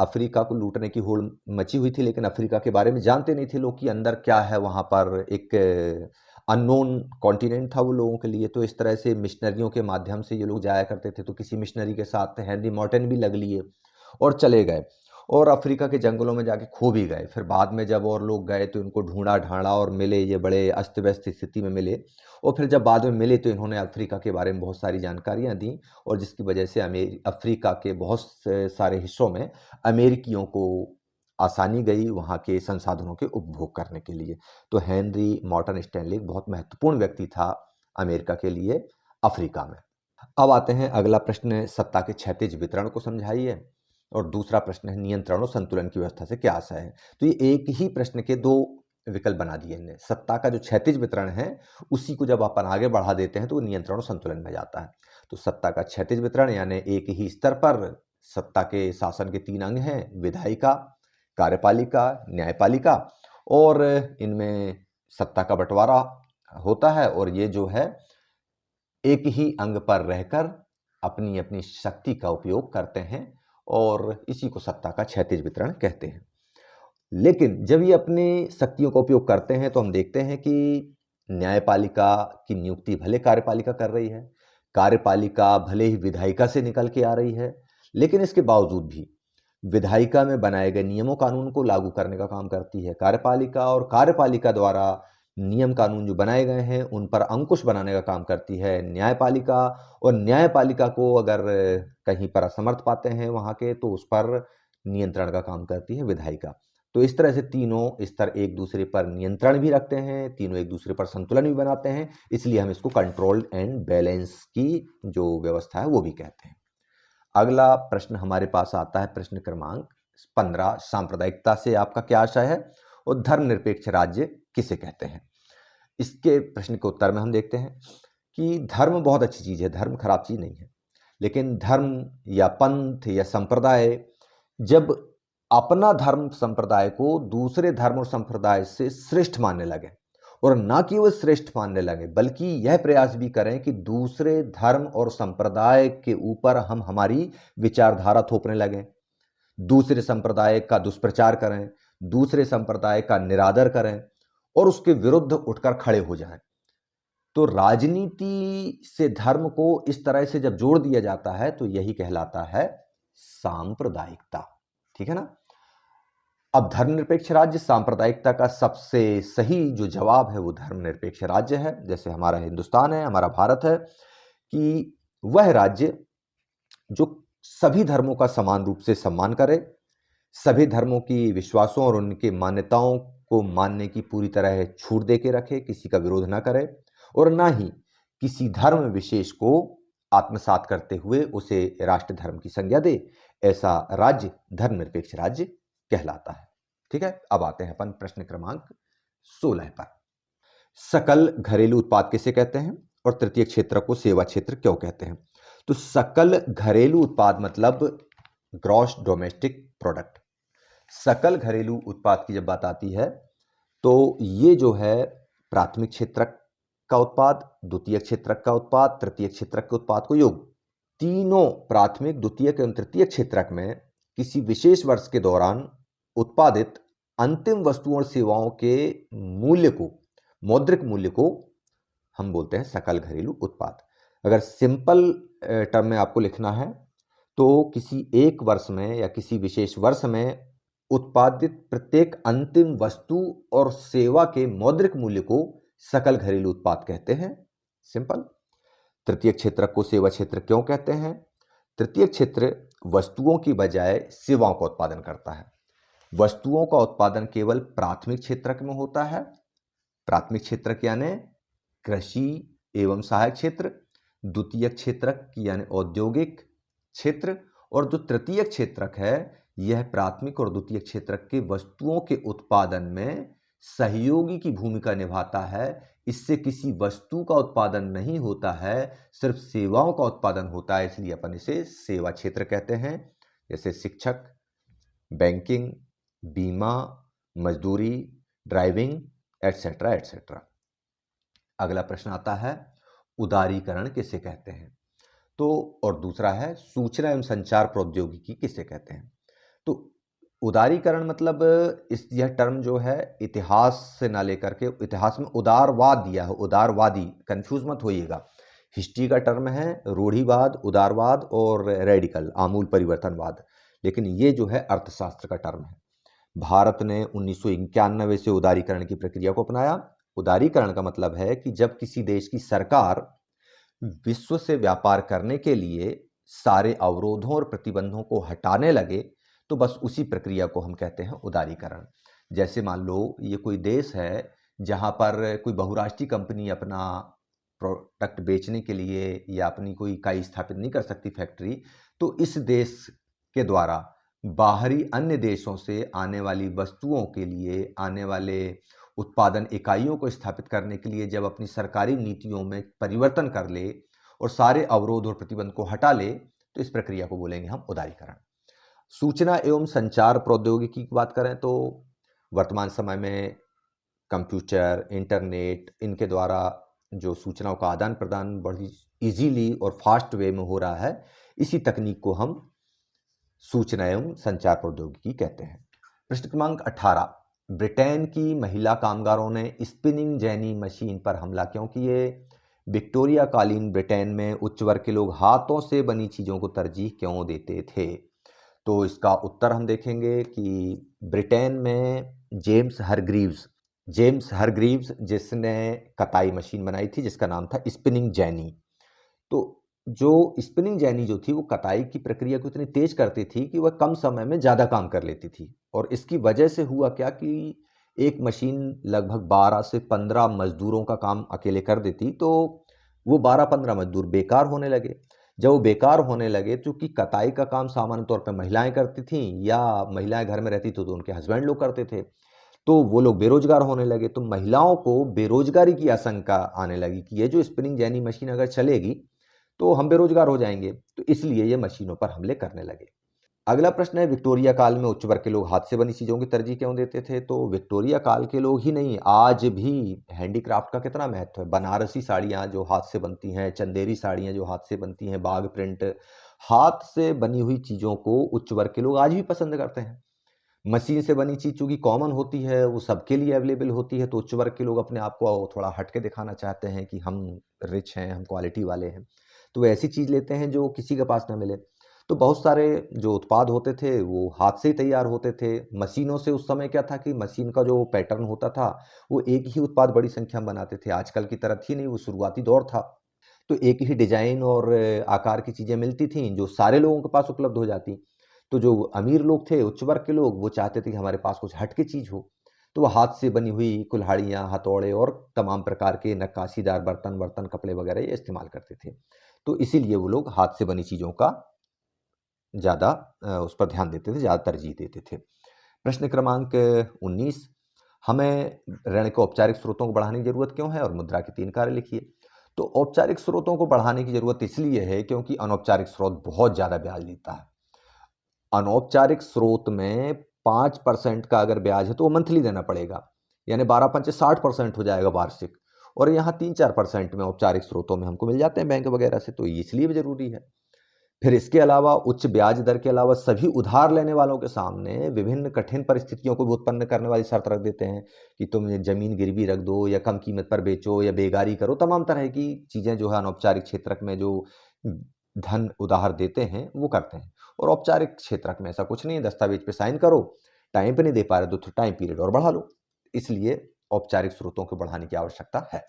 अफ्रीका को लूटने की होड़ मची हुई थी, लेकिन अफ्रीका के बारे में जानते नहीं थे लोग कि अंदर क्या है वहाँ पर। एक अननोन कॉन्टिनेंट था वो लोगों के लिए। तो इस तरह से मिशनरियों के माध्यम से ये लोग जाया करते थे। तो किसी मिशनरी के साथ हेनरी मॉर्टन भी लग लिए और चले गए, और अफ्रीका के जंगलों में जाके खो भी गए। फिर बाद में जब और लोग गए तो इनको ढूंढा ढांढा और मिले, ये बड़े अस्त व्यस्त स्थिति में मिले। और फिर जब बाद में मिले तो इन्होंने अफ्रीका के बारे में बहुत सारी जानकारियां दी, और जिसकी वजह से अफ्रीका के बहुत सारे हिस्सों में अमेरिकियों को आसानी गई वहाँ के संसाधनों के उपभोग करने के लिए। तो हेनरी मॉर्टन स्टैनली एक बहुत महत्वपूर्ण व्यक्ति था अमेरिका के लिए अफ्रीका में। अब आते हैं अगला प्रश्न, सत्ता के क्षैतिज वितरण को समझाइए। और दूसरा प्रश्न है नियंत्रण और संतुलन की व्यवस्था से क्या आशय है। तो ये एक ही प्रश्न के दो विकल्प बना दिए इनने। सत्ता का जो क्षैतिज वितरण है उसी को जब अपन आगे बढ़ा देते हैं तो वो नियंत्रण और संतुलन में जाता है। तो सत्ता का क्षैतिज वितरण यानी एक ही स्तर पर सत्ता के शासन के 3 अंग हैं, विधायिका, कार्यपालिका, न्यायपालिका, और इनमें सत्ता का बंटवारा होता है और ये जो है एक ही अंग पर रहकर अपनी अपनी शक्ति का उपयोग करते हैं और इसी को सत्ता का क्षैतिज वितरण कहते हैं। लेकिन जब ये अपनी शक्तियों का उपयोग करते हैं तो हम देखते हैं कि न्यायपालिका की नियुक्ति भले कार्यपालिका कर रही है, कार्यपालिका भले ही विधायिका से निकल के आ रही है, लेकिन इसके बावजूद भी विधायिका में बनाए गए नियमों कानून को लागू करने का काम करती है कार्यपालिका, और कार्यपालिका द्वारा नियम कानून जो बनाए गए हैं उन पर अंकुश बनाने का काम करती है न्यायपालिका, और न्यायपालिका को अगर कहीं पर असमर्थ पाते हैं वहाँ के तो उस पर नियंत्रण का काम करती है विधायिका। तो इस तरह से तीनों स्तर एक दूसरे पर नियंत्रण भी रखते हैं, तीनों एक दूसरे पर संतुलन भी बनाते हैं, इसलिए हम इसको कंट्रोल एंड बैलेंस की जो व्यवस्था है वो भी कहते हैं। अगला प्रश्न हमारे पास आता है प्रश्न क्रमांक 15। सांप्रदायिकता से आपका क्या आशय है और धर्मनिरपेक्ष राज्य किसे कहते हैं। इसके प्रश्न के उत्तर में हम देखते हैं कि धर्म बहुत अच्छी चीज़ है, धर्म खराब चीज़ नहीं है, लेकिन धर्म या पंथ या संप्रदाय जब अपना धर्म संप्रदाय को दूसरे धर्म और संप्रदाय से श्रेष्ठ मानने लगे, और ना कि वो श्रेष्ठ मानने लगे बल्कि यह प्रयास भी करें कि दूसरे धर्म और संप्रदाय के ऊपर हम हमारी विचारधारा थोपने लगे, दूसरे संप्रदाय का दुष्प्रचार करें, दूसरे संप्रदाय का निरादर करें और उसके विरुद्ध उठकर खड़े हो जाएं। तो राजनीति से धर्म को इस तरह से जब जोड़ दिया जाता है तो यही कहलाता है सांप्रदायिकता। ठीक है ना। अब धर्मनिरपेक्ष राज्य सांप्रदायिकता का सबसे सही जो जवाब है वो धर्मनिरपेक्ष राज्य है। जैसे हमारा हिंदुस्तान है, हमारा भारत है, कि वह राज्य जो सभी धर्मों का समान रूप से सम्मान करे, सभी धर्मों की विश्वासों और उनके मान्यताओं को मानने की पूरी तरह छूट दे के रखे, किसी का विरोध ना करे, और ना ही किसी धर्म विशेष को आत्मसात करते हुए उसे राष्ट्र धर्म की संज्ञा दे, ऐसा राज्य धर्मनिरपेक्ष राज्य कहलाता है। ठीक है। अब आते हैं अपन प्रश्न क्रमांक 16 पर। सकल घरेलू उत्पाद किसे कहते हैं और तृतीय क्षेत्र को सेवा क्षेत्र क्यों कहते हैं। तो सकल घरेलू उत्पाद मतलब ग्रॉस डोमेस्टिक प्रोडक्ट। सकल घरेलू उत्पाद की जब बात आती है तो ये जो है प्राथमिक क्षेत्रक का उत्पाद, द्वितीय क्षेत्रक का उत्पाद, तृतीय क्षेत्रक के उत्पाद को योग, तीनों प्राथमिक, द्वितीयक एवं तृतीय क्षेत्रक में किसी विशेष वर्ष के दौरान उत्पादित अंतिम वस्तुओं और सेवाओं के मूल्य को, मौद्रिक मूल्य को हम बोलते हैं सकल घरेलू उत्पाद। अगर सिंपल टर्म में आपको लिखना है तो किसी एक वर्ष में या किसी विशेष वर्ष में उत्पादित प्रत्येक अंतिम वस्तु और सेवा के मौद्रिक मूल्य को सकल घरेलू उत्पाद कहते हैं। सिंपल। तृतीय क्षेत्र को सेवा क्षेत्र क्यों कहते हैं। तृतीय क्षेत्र वस्तुओं की बजाय सेवाओं का उत्पादन करता है। वस्तुओं का उत्पादन केवल प्राथमिक क्षेत्रक में होता है। प्राथमिक क्षेत्रक यानी कृषि एवं सहायक क्षेत्र, द्वितीय क्षेत्रक यानी औद्योगिक क्षेत्र, और जो तृतीय क्षेत्रक है यह प्राथमिक और द्वितीय क्षेत्रक के वस्तुओं के उत्पादन में सहयोगी की भूमिका निभाता है। इससे किसी वस्तु का उत्पादन नहीं होता है, सिर्फ सेवाओं का उत्पादन होता है, इसलिए अपन इसे सेवा क्षेत्र कहते हैं। जैसे शिक्षक, बैंकिंग, बीमा, मजदूरी, ड्राइविंग, एटसेट्रा एटसेट्रा। अगला प्रश्न आता है उदारीकरण किसे कहते हैं। तो और दूसरा है सूचना एवं संचार प्रौद्योगिकी किसे कहते हैं। तो उदारीकरण मतलब यह टर्म जो है इतिहास से ना लेकर के, इतिहास में उदारवाद दिया है, उदारवादी, कंफ्यूज मत होइएगा। हिस्ट्री का टर्म है रूढ़िवाद, उदारवाद और रेडिकल, आमूल परिवर्तनवाद, लेकिन ये जो है अर्थशास्त्र का टर्म है। भारत ने 1991 से उदारीकरण की प्रक्रिया को अपनाया। उदारीकरण का मतलब है कि जब किसी देश की सरकार विश्व से व्यापार करने के लिए सारे अवरोधों और प्रतिबंधों को हटाने लगे तो बस उसी प्रक्रिया को हम कहते हैं उदारीकरण। जैसे मान लो ये कोई देश है जहाँ पर कोई बहुराष्ट्रीय कंपनी अपना प्रोडक्ट बेचने के लिए या अपनी कोई इकाई स्थापित नहीं कर सकती फैक्ट्री, तो इस देश के द्वारा बाहरी अन्य देशों से आने वाली वस्तुओं के लिए, आने वाले उत्पादन इकाइयों को स्थापित करने के लिए जब अपनी सरकारी नीतियों में परिवर्तन कर ले और सारे अवरोध और प्रतिबंध को हटा ले, तो इस प्रक्रिया को बोलेंगे हम उदारीकरण। सूचना एवं संचार प्रौद्योगिकी की बात करें तो वर्तमान समय में कंप्यूटर, इंटरनेट, इनके द्वारा जो सूचनाओं का आदान प्रदान बड़ी इजीली और फास्ट वे में हो रहा है, इसी तकनीक को हम सूचना एवं संचार प्रौद्योगिकी कहते हैं। प्रश्न क्रमांक 18, ब्रिटेन की महिला कामगारों ने स्पिनिंग जेनी मशीन पर हमला क्यों किए? विक्टोरिया कालीन ब्रिटेन में उच्च वर्ग के लोग हाथों से बनी चीजों को तरजीह क्यों देते थे? तो इसका उत्तर हम देखेंगे कि ब्रिटेन में जेम्स हरग्रीव्स जिसने कताई मशीन बनाई थी जिसका नाम था स्पिनिंग जेनी। तो जो स्पिनिंग जेनी जो थी वो कताई की प्रक्रिया को इतनी तेज करती थी कि वह कम समय में ज़्यादा काम कर लेती थी, और इसकी वजह से हुआ क्या कि एक मशीन लगभग 12 से 15 मजदूरों का काम अकेले कर देती, तो वो 12-15 मजदूर बेकार होने लगे। जब वो बेकार होने लगे, चूंकि कताई का काम सामान्य तौर पर महिलाएं करती थीं या महिलाएं घर में रहती थी तो उनके हस्बैंड लोग करते थे, तो वो लोग बेरोजगार होने लगे। तो महिलाओं को बेरोजगारी की आशंका आने लगी कि ये जो स्पिनिंग जेनी मशीन अगर चलेगी तो हम बेरोजगार हो जाएंगे, तो इसलिए ये मशीनों पर हमले करने लगे। अगला प्रश्न है, विक्टोरिया काल में उच्च वर्ग के लोग हाथ से बनी चीजों की तरजीह क्यों देते थे? तो विक्टोरिया काल के लोग ही नहीं, आज भी हैंडीक्राफ्ट का कितना महत्व है। बनारसी साड़ियाँ जो हाथ से बनती हैं, चंदेरी साड़ियाँ जो हाथ से बनती हैं, बाग प्रिंट, हाथ से बनी हुई चीजों को उच्च वर्ग के लोग आज भी पसंद करते हैं। मशीन से बनी चीज चूंकि कॉमन होती है, वो सबके लिए अवेलेबल होती है, तो उच्च वर्ग के लोग अपने आप को थोड़ा हटके दिखाना चाहते हैं कि हम रिच हैं, हम क्वालिटी वाले हैं, तो वो ऐसी चीज लेते हैं जो किसी के पास ना मिले। तो बहुत सारे जो उत्पाद होते थे वो हाथ से ही तैयार होते थे। मशीनों से उस समय क्या था कि मशीन का जो पैटर्न होता था वो एक ही उत्पाद बड़ी संख्या में बनाते थे, आजकल की तरह थी नहीं, वो शुरुआती दौर था। तो एक ही डिजाइन और आकार की चीजें मिलती थी जो सारे लोगों के पास उपलब्ध हो जाती। तो जो अमीर लोग थे, उच्च वर्ग के लोग, वो चाहते थे कि हमारे पास कुछ हटके चीज हो, तो वो हाथ से बनी हुई कुल्हाड़ियाँ, हथौड़े और तमाम प्रकार के नक्काशीदार बर्तन कपड़े वगैरह ये इस्तेमाल करते थे। तो इसीलिए वो लोग हाथ से बनी चीज़ों का ज़्यादा उस पर ध्यान देते थे, ज़्यादा तरजीह देते थे। प्रश्न क्रमांक 19, हमें ऋण के औपचारिक स्रोतों को बढ़ाने की जरूरत क्यों है और मुद्रा के 3 कार्य लिखिए। तो औपचारिक स्रोतों को बढ़ाने की जरूरत इसलिए है क्योंकि अनौपचारिक स्रोत बहुत ज़्यादा ब्याज देता है। अनौपचारिक स्रोत में 5% का अगर ब्याज है तो वो मंथली देना पड़ेगा, यानी 12 60% हो जाएगा वार्षिक, और यहाँ 3-4% में औपचारिक स्रोतों में हमको मिल जाते हैं बैंक वगैरह से, तो इसलिए भी जरूरी है। फिर इसके अलावा उच्च ब्याज दर के अलावा सभी उधार लेने वालों के सामने विभिन्न कठिन परिस्थितियों को भी उत्पन्न करने वाली शर्त रख देते हैं कि तुम ये जमीन गिरवी रख दो या कम कीमत पर बेचो या बेगारी करो, तमाम तरह की चीजें जो है अनौपचारिक क्षेत्र में जो धन उधार देते हैं वो करते हैं। और औपचारिक क्षेत्र में ऐसा कुछ नहीं है, दस्तावेज पे साइन करो, टाइम पे नहीं दे पा रहे तो टाइम पीरियड और बढ़ा लो। इसलिए औपचारिक स्रोतों को बढ़ाने की आवश्यकता है।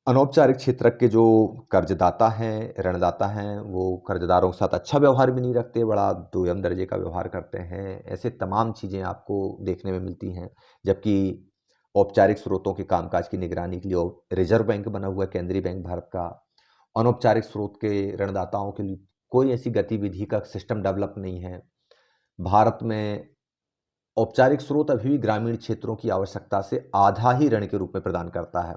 अनौपचारिक क्षेत्र के जो कर्जदाता हैं, ऋणदाता हैं, वो कर्जदारों के साथ अच्छा व्यवहार भी नहीं रखते, बड़ा दोयम दर्जे का व्यवहार करते हैं। ऐसे तमाम चीज़ें आपको देखने में मिलती हैं। जबकि औपचारिक स्रोतों के कामकाज की निगरानी के लिए रिजर्व बैंक बना हुआ है, केंद्रीय बैंक भारत का। अनौपचारिक स्रोत के ऋणदाताओं के लिए कोई ऐसी गतिविधि का सिस्टम डेवलप नहीं है। भारत में औपचारिक स्रोत अभी भी ग्रामीण क्षेत्रों की आवश्यकता से आधा ही ऋण के रूप में प्रदान करता है।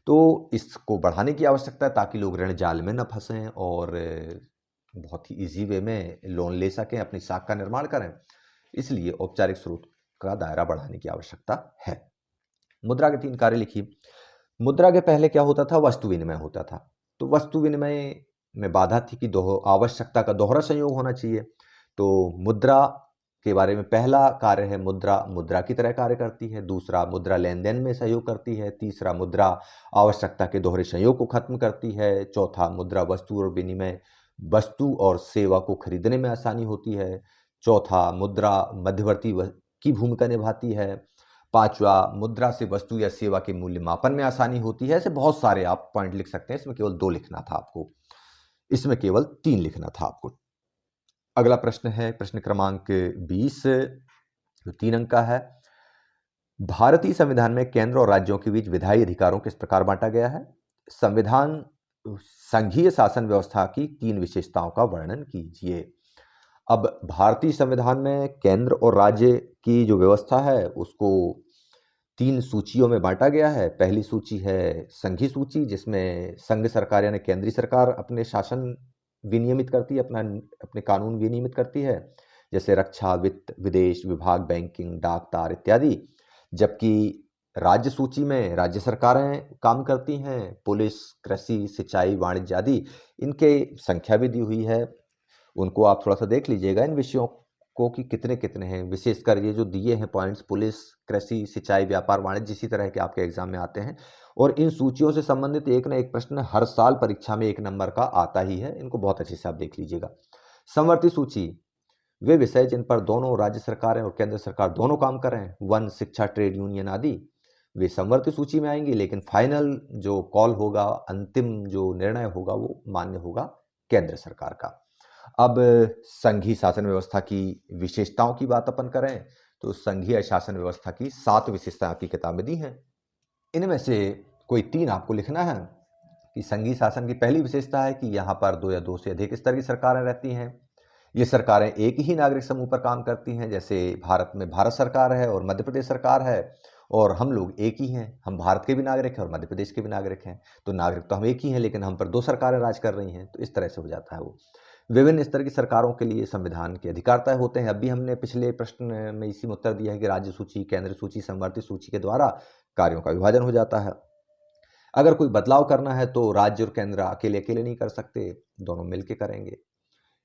तो इसको बढ़ाने की आवश्यकता है ताकि लोग ऋण जाल में न फंसें और बहुत ही इजी वे में लोन ले सकें, अपनी साख का निर्माण करें। इसलिए औपचारिक स्रोत का दायरा बढ़ाने की आवश्यकता है। मुद्रा के 3 कार्य लिखिए। मुद्रा के पहले क्या होता था? वस्तु विनिमय होता था। तो वस्तु विनिमय में बाधा थी कि आवश्यकता का दोहरा संयोग होना चाहिए। तो मुद्रा के बारे में पहला कार्य है मुद्रा मुद्रा की तरह कार्य करती है। दूसरा, मुद्रा लेन देन में सहयोग करती है। तीसरा, मुद्रा आवश्यकता के दोहरे संयोग को खत्म करती है। चौथा, मुद्रा वस्तु और सेवा को खरीदने में आसानी होती है। चौथा, मुद्रा मध्यवर्ती की भूमिका निभाती है। पांचवा, मुद्रा से वस्तु या सेवा के मूल्य मापन में आसानी होती है। ऐसे बहुत सारे आप पॉइंट लिख सकते हैं, इसमें केवल 2 लिखना था आपको, इसमें केवल 3 लिखना था आपको। अगला प्रश्न है प्रश्न क्रमांक 20, जो 3 अंक का है। भारतीय संविधान में केंद्र और राज्यों के बीच विधायी अधिकारों किस प्रकार बांटा गया है? संविधान संघीय शासन व्यवस्था की 3 विशेषताओं का वर्णन कीजिए। अब भारतीय संविधान में केंद्र और राज्य की जो व्यवस्था है उसको 3 सूचियों में बाँटा गया है। पहली सूची है संघीय सूची, जिसमें संघ सरकार यानी केंद्रीय सरकार अपने शासन विनियमित करती है, अपने कानून विनियमित करती है, जैसे रक्षा, वित्त, विदेश विभाग, बैंकिंग, डाक, तार इत्यादि। जबकि राज्य सूची में राज्य सरकारें काम करती हैं, पुलिस, कृषि, सिंचाई, वाणिज्य आदि। इनके संख्या भी दी हुई है, उनको आप थोड़ा-सा देख लीजिएगा इन विषयों को कि कितने-कितने हैं। विशेषकर ये जो दिए हैं पॉइंट्स, पुलिस, कृषि, सिंचाई, व्यापार, वाणिज्य, इसी तरह के आपके एग्जाम में आते हैं। और इन सूचियों से संबंधित एक ना एक प्रश्न हर साल परीक्षा में 1 नंबर का आता ही है। इनको बहुत अच्छे से आप देख लीजिएगा। समवर्ती सूची, वे विषय जिन पर दोनों राज्य सरकारें और केंद्र सरकार दोनों काम कर रहे हैं, वन, शिक्षा, ट्रेड यूनियन आदि, वे समवर्ती सूची में आएंगी। लेकिन फाइनल जो कॉल होगा, अंतिम जो निर्णय होगा, वो मान्य होगा केंद्र सरकार का। अब संघीय शासन व्यवस्था की विशेषताओं की बात अपन करें तो संघीय शासन व्यवस्था की 7 विशेषताएं आपकी किताब में दी हैं। इनमें से कोई 3 आपको लिखना है। कि संघीय शासन की पहली विशेषता है कि यहाँ पर 2 या 2 से अधिक स्तर की सरकारें रहती हैं। ये सरकारें एक ही नागरिक समूह पर काम करती हैं। जैसे भारत में भारत सरकार है और मध्य प्रदेश सरकार है, और हम लोग एक ही हैं। हम भारत के भी नागरिक हैं और मध्य प्रदेश के भी नागरिक हैं। तो नागरिक तो हम एक ही हैं, लेकिन हम पर 2 सरकारें राज कर रही हैं। तो इस तरह से हो जाता है वो। विभिन्न स्तर की सरकारों के लिए संविधान के अधिकार तय होते हैं। अभी हमने पिछले प्रश्न में इसी में उत्तर दिया है कि राज्य सूची, केंद्र सूची, समवर्ती सूची के द्वारा कार्यों का विभाजन हो जाता है। अगर कोई बदलाव करना है तो राज्य और केंद्र अकेले अकेले नहीं कर सकते, दोनों मिलकर करेंगे।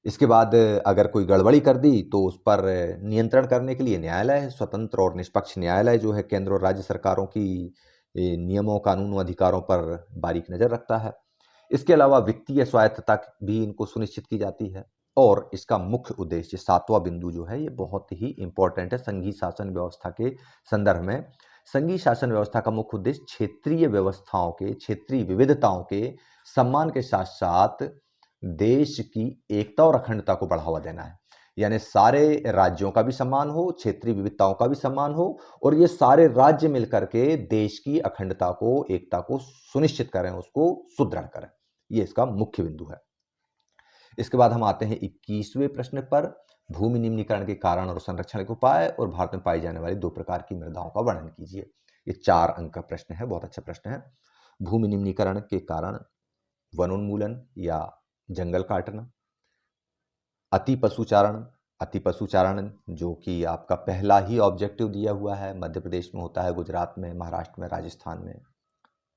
इसके बाद अगर कोई गड़बड़ी कर दी तो उस पर नियंत्रण करने के लिए न्यायालय है। स्वतंत्र और निष्पक्ष न्यायालय जो है केंद्र और राज्य सरकारों की नियमों, कानूनों, अधिकारों पर बारीक नजर रखता है। इसके अलावा वित्तीय स्वायत्तता भी इनको सुनिश्चित की जाती है। और इसका मुख्य उद्देश्य, 7वां बिंदु जो है, ये बहुत ही इंपॉर्टेंट है संघीय शासन व्यवस्था के संदर्भ में। संघीय शासन व्यवस्था का मुख्य उद्देश्य क्षेत्रीय व्यवस्थाओं के, क्षेत्रीय विविधताओं के सम्मान के साथ साथ देश की एकता और अखंडता को बढ़ावा देना है। यानी सारे राज्यों का भी सम्मान हो, क्षेत्रीय विविधताओं का भी सम्मान हो, और ये सारे राज्य मिलकर के देश की अखंडता को, एकता को सुनिश्चित करें, उसको सुदृढ़ करें। ये इसका मुख्य बिंदु है। इसके बाद हम आते हैं 21वें प्रश्न पर। भूमि निम्नीकरण के कारण और संरक्षण के उपाय, और भारत में पाई जाने वाली 2 प्रकार की मृदाओं का वर्णन कीजिए। ये 4 अंक का प्रश्न है, बहुत अच्छा प्रश्न है। भूमि निम्नीकरण के कारण वनोन्मूलन या जंगल काटना, अति पशुचारण जो कि आपका पहला ही ऑब्जेक्टिव दिया हुआ है, मध्य प्रदेश में होता है, गुजरात में, महाराष्ट्र में, राजस्थान में।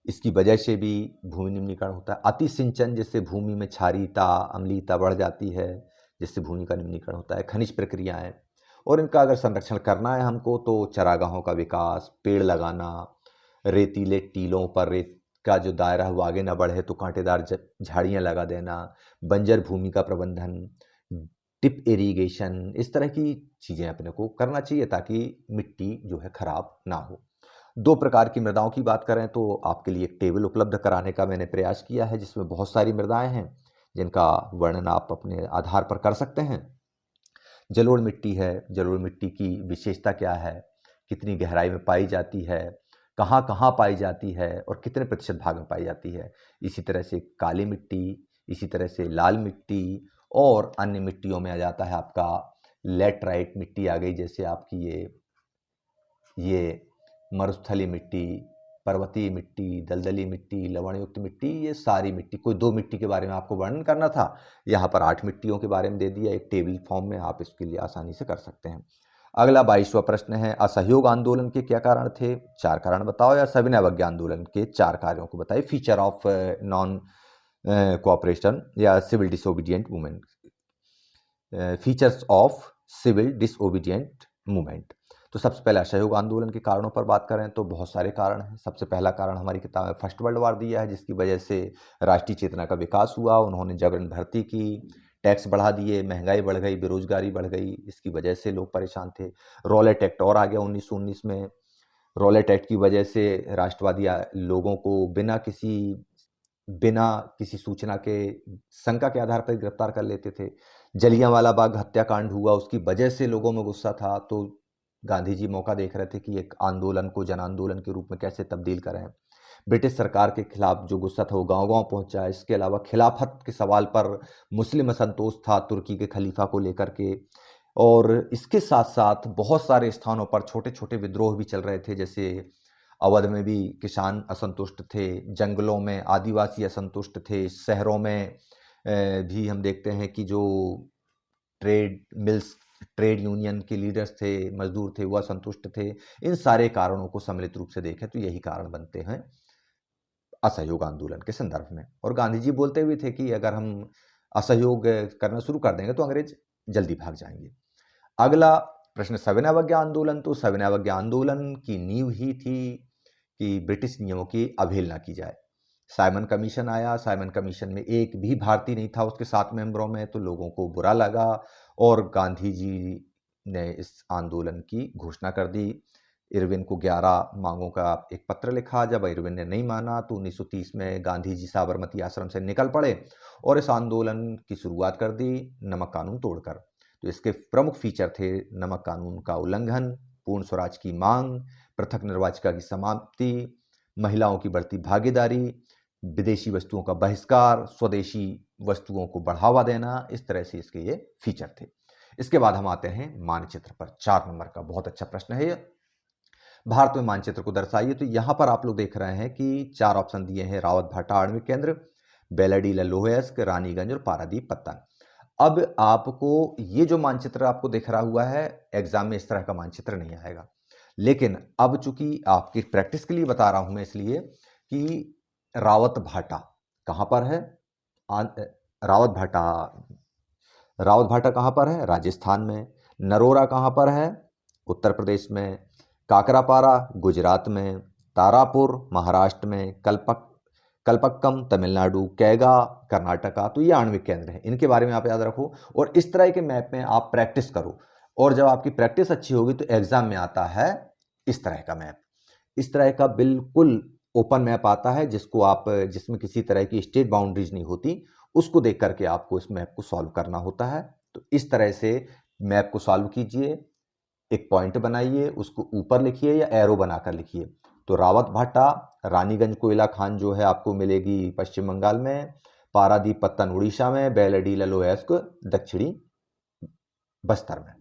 इसकी वजह से भी भूमि निम्नीकरण होता है। अति सिंचन, जिससे भूमि में क्षारीयता, अम्लीयता बढ़ जाती है, जिससे भूमि का निम्नीकरण होता है। खनिज प्रक्रियाएं, और इनका अगर संरक्षण करना है हमको तो चरागाहों का विकास, पेड़ लगाना, रेतीले टीलों पर रेत का जो दायरा है वो आगे ना बढ़े तो कांटेदार झाड़ियां लगा देना, बंजर भूमि का प्रबंधन, टिप इरिगेशन, इस तरह की चीज़ें अपने को करना चाहिए ताकि मिट्टी जो है खराब ना हो। 2 प्रकार की मृदाओं की बात करें तो आपके लिए एक टेबल उपलब्ध कराने का मैंने प्रयास किया है, जिसमें बहुत सारी मृदाएं हैं जिनका वर्णन आप अपने आधार पर कर सकते हैं। जलोढ़ मिट्टी है, जलोढ़ मिट्टी की विशेषता क्या है, कितनी गहराई में पाई जाती है, कहाँ कहाँ पाई जाती है, और कितने प्रतिशत भाग में पाई जाती है। इसी तरह से काली मिट्टी, इसी तरह से लाल मिट्टी, और अन्य मिट्टियों में आ जाता है आपका लेटराइट मिट्टी आ गई, जैसे आपकी ये मरुस्थलीय मिट्टी, पर्वतीय मिट्टी, दलदली मिट्टी, लवणयुक्त मिट्टी, ये सारी मिट्टी। कोई 2 मिट्टी के बारे में आपको वर्णन करना था, यहाँ पर 8 मिट्टियों के बारे में दे दिया एक टेबल फॉर्म में, आप इसके लिए आसानी से कर सकते हैं। अगला 22वां प्रश्न है, असहयोग आंदोलन के क्या कारण थे? 4 कारण बताओ, या सविनय अवज्ञा आंदोलन के 4 कार्यों को बताइए। फीचर ऑफ नॉन कोऑपरेशन या civil disobedient movement, features of civil disobedient movement. तो सबसे पहले असहयोग आंदोलन के कारणों पर बात करें तो बहुत सारे कारण हैं। सबसे पहला कारण हमारी किताब में फर्स्ट वर्ल्ड वॉर दिया है, जिसकी वजह से राष्ट्रीय चेतना का विकास हुआ। उन्होंने जबरन भर्ती की, टैक्स बढ़ा दिए, महंगाई बढ़ गई, बेरोजगारी बढ़ गई, इसकी वजह से लोग परेशान थे। रॉलेट एक्ट और आ गया 1919 में। रॉलेट एक्ट की वजह से राष्ट्रवादी लोगों को बिना किसी सूचना के, शंका के आधार पर गिरफ्तार कर लेते थे। जलियांवाला बाग हत्याकांड हुआ, उसकी वजह से लोगों में गुस्सा था, तो गांधी जी मौका देख रहे थे कि एक आंदोलन को जन आंदोलन के रूप में कैसे तब्दील करें। ब्रिटिश सरकार के खिलाफ जो गुस्सा था वो गांव-गांव पहुंचा। इसके अलावा खिलाफत के सवाल पर मुस्लिम असंतोष था तुर्की के खलीफा को लेकर के, और इसके साथ-साथ बहुत सारे स्थानों पर छोटे-छोटे विद्रोह भी चल रहे थे। जैसे अवध में भी किसान असंतुष्ट थे, जंगलों में आदिवासी असंतुष्ट थे, शहरों में भी हम देखते हैं कि जो ट्रेड मिल्स, ट्रेड यूनियन के लीडर्स थे, मजदूर थे, वो असंतुष्ट थे। इन सारे कारणों को सम्मिलित रूप से देखें तो यही कारण बनते हैं असहयोग आंदोलन के संदर्भ में। और गांधी जी बोलते हुए थे कि अगर हम असहयोग करना शुरू कर देंगे तो अंग्रेज जल्दी भाग जाएंगे। अगला प्रश्न, सविनय अवज्ञा आंदोलन। तो सविनय अवज्ञा आंदोलन की नींव ही थी कि ब्रिटिश नियमों की अवहेलना की जाए। साइमन कमीशन आया, साइमन कमीशन में एक भी भारतीय नहीं था उसके 7 मेंबरों में, तो लोगों को बुरा लगा और गांधी जी ने इस आंदोलन की घोषणा कर दी। इरविन को 11 मांगों का एक पत्र लिखा। जब इरविन ने नहीं माना तो 1930 में गांधी जी साबरमती आश्रम से निकल पड़े और इस आंदोलन की शुरुआत कर दी नमक कानून तोड़कर। तो इसके प्रमुख फीचर थे नमक कानून का उल्लंघन, पूर्ण स्वराज की मांग, पृथक निर्वाचिका की समाप्ति, महिलाओं की बढ़ती भागीदारी, विदेशी वस्तुओं का बहिष्कार, स्वदेशी वस्तुओं को बढ़ावा देना। इस तरह से इसके ये फीचर थे। इसके बाद हम आते हैं मानचित्र पर। 4 नंबर का बहुत अच्छा प्रश्न है ये। भारत में मानचित्र को दर्शाइए। तो यहां पर आप लोग देख रहे हैं कि 4 ऑप्शन दिए हैं, रावत भाटा आणविक केंद्र, बेलाडीला लोहेस्क, रानीगंज और पारादीप पत्तन। अब आपको ये जो मानचित्र आपको दिख रहा हुआ है, एग्जाम में इस तरह का मानचित्र नहीं आएगा। लेकिन अब चूंकि आपकी प्रैक्टिस के लिए बता रहा हूं मैं, इसलिए कि रावत भाटा कहां पर है? रावत भाटा, रावत भाटा कहां पर है? राजस्थान में। नरोरा कहां पर है? उत्तर प्रदेश में। काकरापारा गुजरात में। तारापुर महाराष्ट्र में। कल्पक्कम तमिलनाडु। कैगा कर्नाटका। तो ये आणविक केंद्र है, इनके बारे में आप याद रखो और इस तरह के मैप में आप प्रैक्टिस करो। और जब आपकी प्रैक्टिस अच्छी होगी तो एग्जाम में आता है इस तरह का मैप, इस तरह का बिल्कुल ओपन मैप आता है जिसमें किसी तरह की स्टेट बाउंड्रीज नहीं होती। उसको देख करके आपको इस मैप को सॉल्व करना होता है। तो इस तरह से मैप को सॉल्व कीजिए, एक पॉइंट बनाइए, उसको ऊपर लिखिए या एरो बनाकर लिखिए। तो रावत भाटा, रानीगंज कोयला खान जो है आपको मिलेगी पश्चिम बंगाल में, पारादीप पत्तन उड़ीसा में, बेलाडीला लोहेस्क दक्षिणी बस्तर में।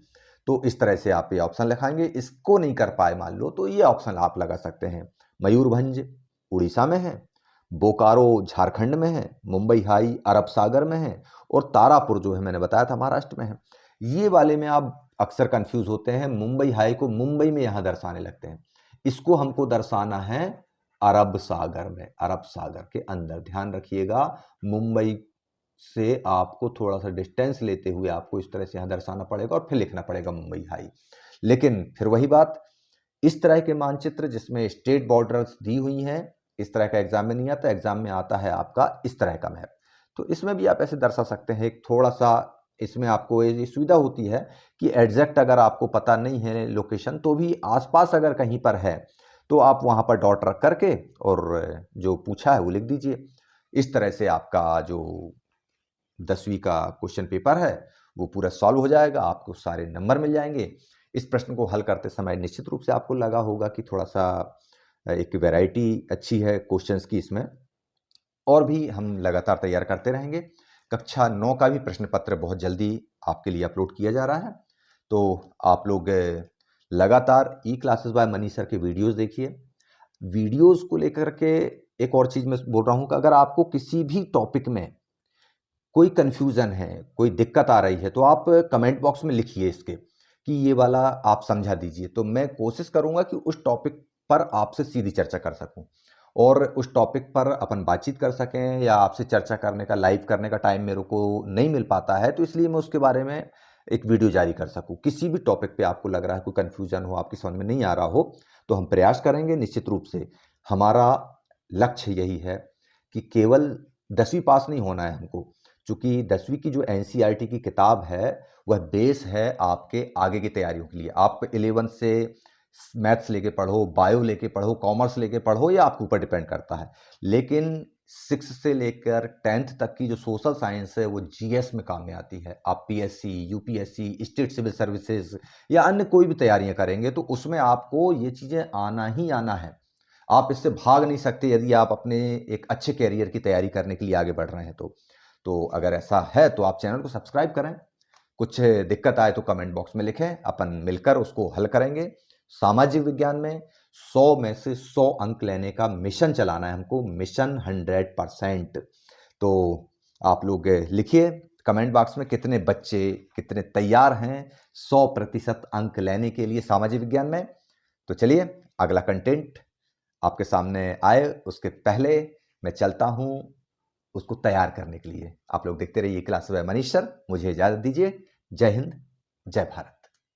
तो इस तरह से आप ये ऑप्शन लिखाएंगे। इसको नहीं कर पाए मान लो तो ये ऑप्शन आप लगा सकते हैं। मयूरभंज उड़ीसा में है, बोकारो झारखंड में है, मुंबई हाई अरब सागर में है और तारापुर जो है मैंने बताया था महाराष्ट्र में है। ये वाले में आप अक्सर कंफ्यूज होते हैं, मुंबई हाई को मुंबई में यहां दर्शाने लगते हैं। इसको हमको दर्शाना है अरब सागर में, अरब सागर के अंदर। ध्यान रखिएगा, मुंबई से आपको थोड़ा सा डिस्टेंस लेते हुए आपको इस तरह से यहां दर्शाना पड़ेगा और फिर लिखना पड़ेगा मुंबई हाई। लेकिन फिर वही बात, इस तरह के मानचित्र जिसमें स्टेट बॉर्डर्स दी हुई हैं, इस तरह का एग्जाम में नहीं आता। एग्जाम में आता है आपका इस तरह का मैप। तो इसमें भी आप ऐसे दर्शा सकते हैं। एक थोड़ा सा इसमें आपको ये सुविधा होती है कि एग्जैक्ट अगर आपको पता नहीं है लोकेशन, तो भी आसपास अगर कहीं पर है तो आप वहां पर डॉट रख करके और जो पूछा है वो लिख दीजिए। इस तरह से आपका जो 10वीं का क्वेश्चन पेपर है वो पूरा सॉल्व हो जाएगा, आपको सारे नंबर मिल जाएंगे। इस प्रश्न को हल करते समय निश्चित रूप से आपको लगा होगा कि थोड़ा सा एक वैरायटी अच्छी है क्वेश्चंस की इसमें, और भी हम लगातार तैयार करते रहेंगे। कक्षा 9 का भी प्रश्न पत्र बहुत जल्दी आपके लिए अपलोड किया जा रहा है। तो आप लोग लगातार ई क्लासेस बाय मनीष सर के वीडियोस देखिए। वीडियोस को लेकर के एक और चीज़ मैं बोल रहा हूँ कि अगर आपको किसी भी टॉपिक में कोई कंफ्यूजन है, कोई दिक्कत आ रही है, तो आप कमेंट बॉक्स में लिखिए इसके कि ये वाला आप समझा दीजिए। तो मैं कोशिश करूंगा कि उस टॉपिक पर आपसे सीधी चर्चा कर सकूं और उस टॉपिक पर अपन बातचीत कर सकें, या आपसे चर्चा करने का, लाइव करने का टाइम मेरे को नहीं मिल पाता है, तो इसलिए मैं उसके बारे में एक वीडियो जारी कर सकूं। किसी भी टॉपिक पे आपको लग रहा है कोई कंफ्यूजन हो, आपकी समझ में नहीं आ रहा हो, तो हम प्रयास करेंगे। निश्चित रूप से हमारा लक्ष्य यही है कि केवल 10वीं पास नहीं होना है हमको, चूंकि 10वीं की जो एनसीईआरटी की किताब है वह बेस है आपके आगे की तैयारियों के लिए। आप 11 से मैथ्स लेके पढ़ो, बायो लेके पढ़ो, कॉमर्स लेके पढ़ो, या आपके ऊपर डिपेंड करता है। लेकिन 6 से लेकर 10th तक की जो सोशल साइंस है वो जीएस में काम में आती है। आप PSC, UPSC, state civil services या अन्य कोई भी तैयारियां करेंगे तो उसमें आपको ये चीज़ें आना ही आना है। आप इससे भाग नहीं सकते यदि आप अपने एक अच्छे करियर की तैयारी करने के लिए आगे बढ़ रहे हैं तो अगर ऐसा है तो आप चैनल को सब्सक्राइब करें। कुछ दिक्कत आए तो कमेंट बॉक्स में लिखें, अपन मिलकर उसको हल करेंगे। सामाजिक विज्ञान में 100 में से 100 अंक लेने का मिशन चलाना है हमको, मिशन 100%। तो आप लोग लिखिए कमेंट बॉक्स में कितने बच्चे कितने तैयार हैं 100% अंक लेने के लिए सामाजिक विज्ञान में। तो चलिए अगला कंटेंट आपके सामने आए उसके पहले मैं चलता हूं उसको तैयार करने के लिए। आप लोग देखते रहिए क्लास बाय मनीष सर। मुझे इजाजत दीजिए। जय हिंद, जय भारत।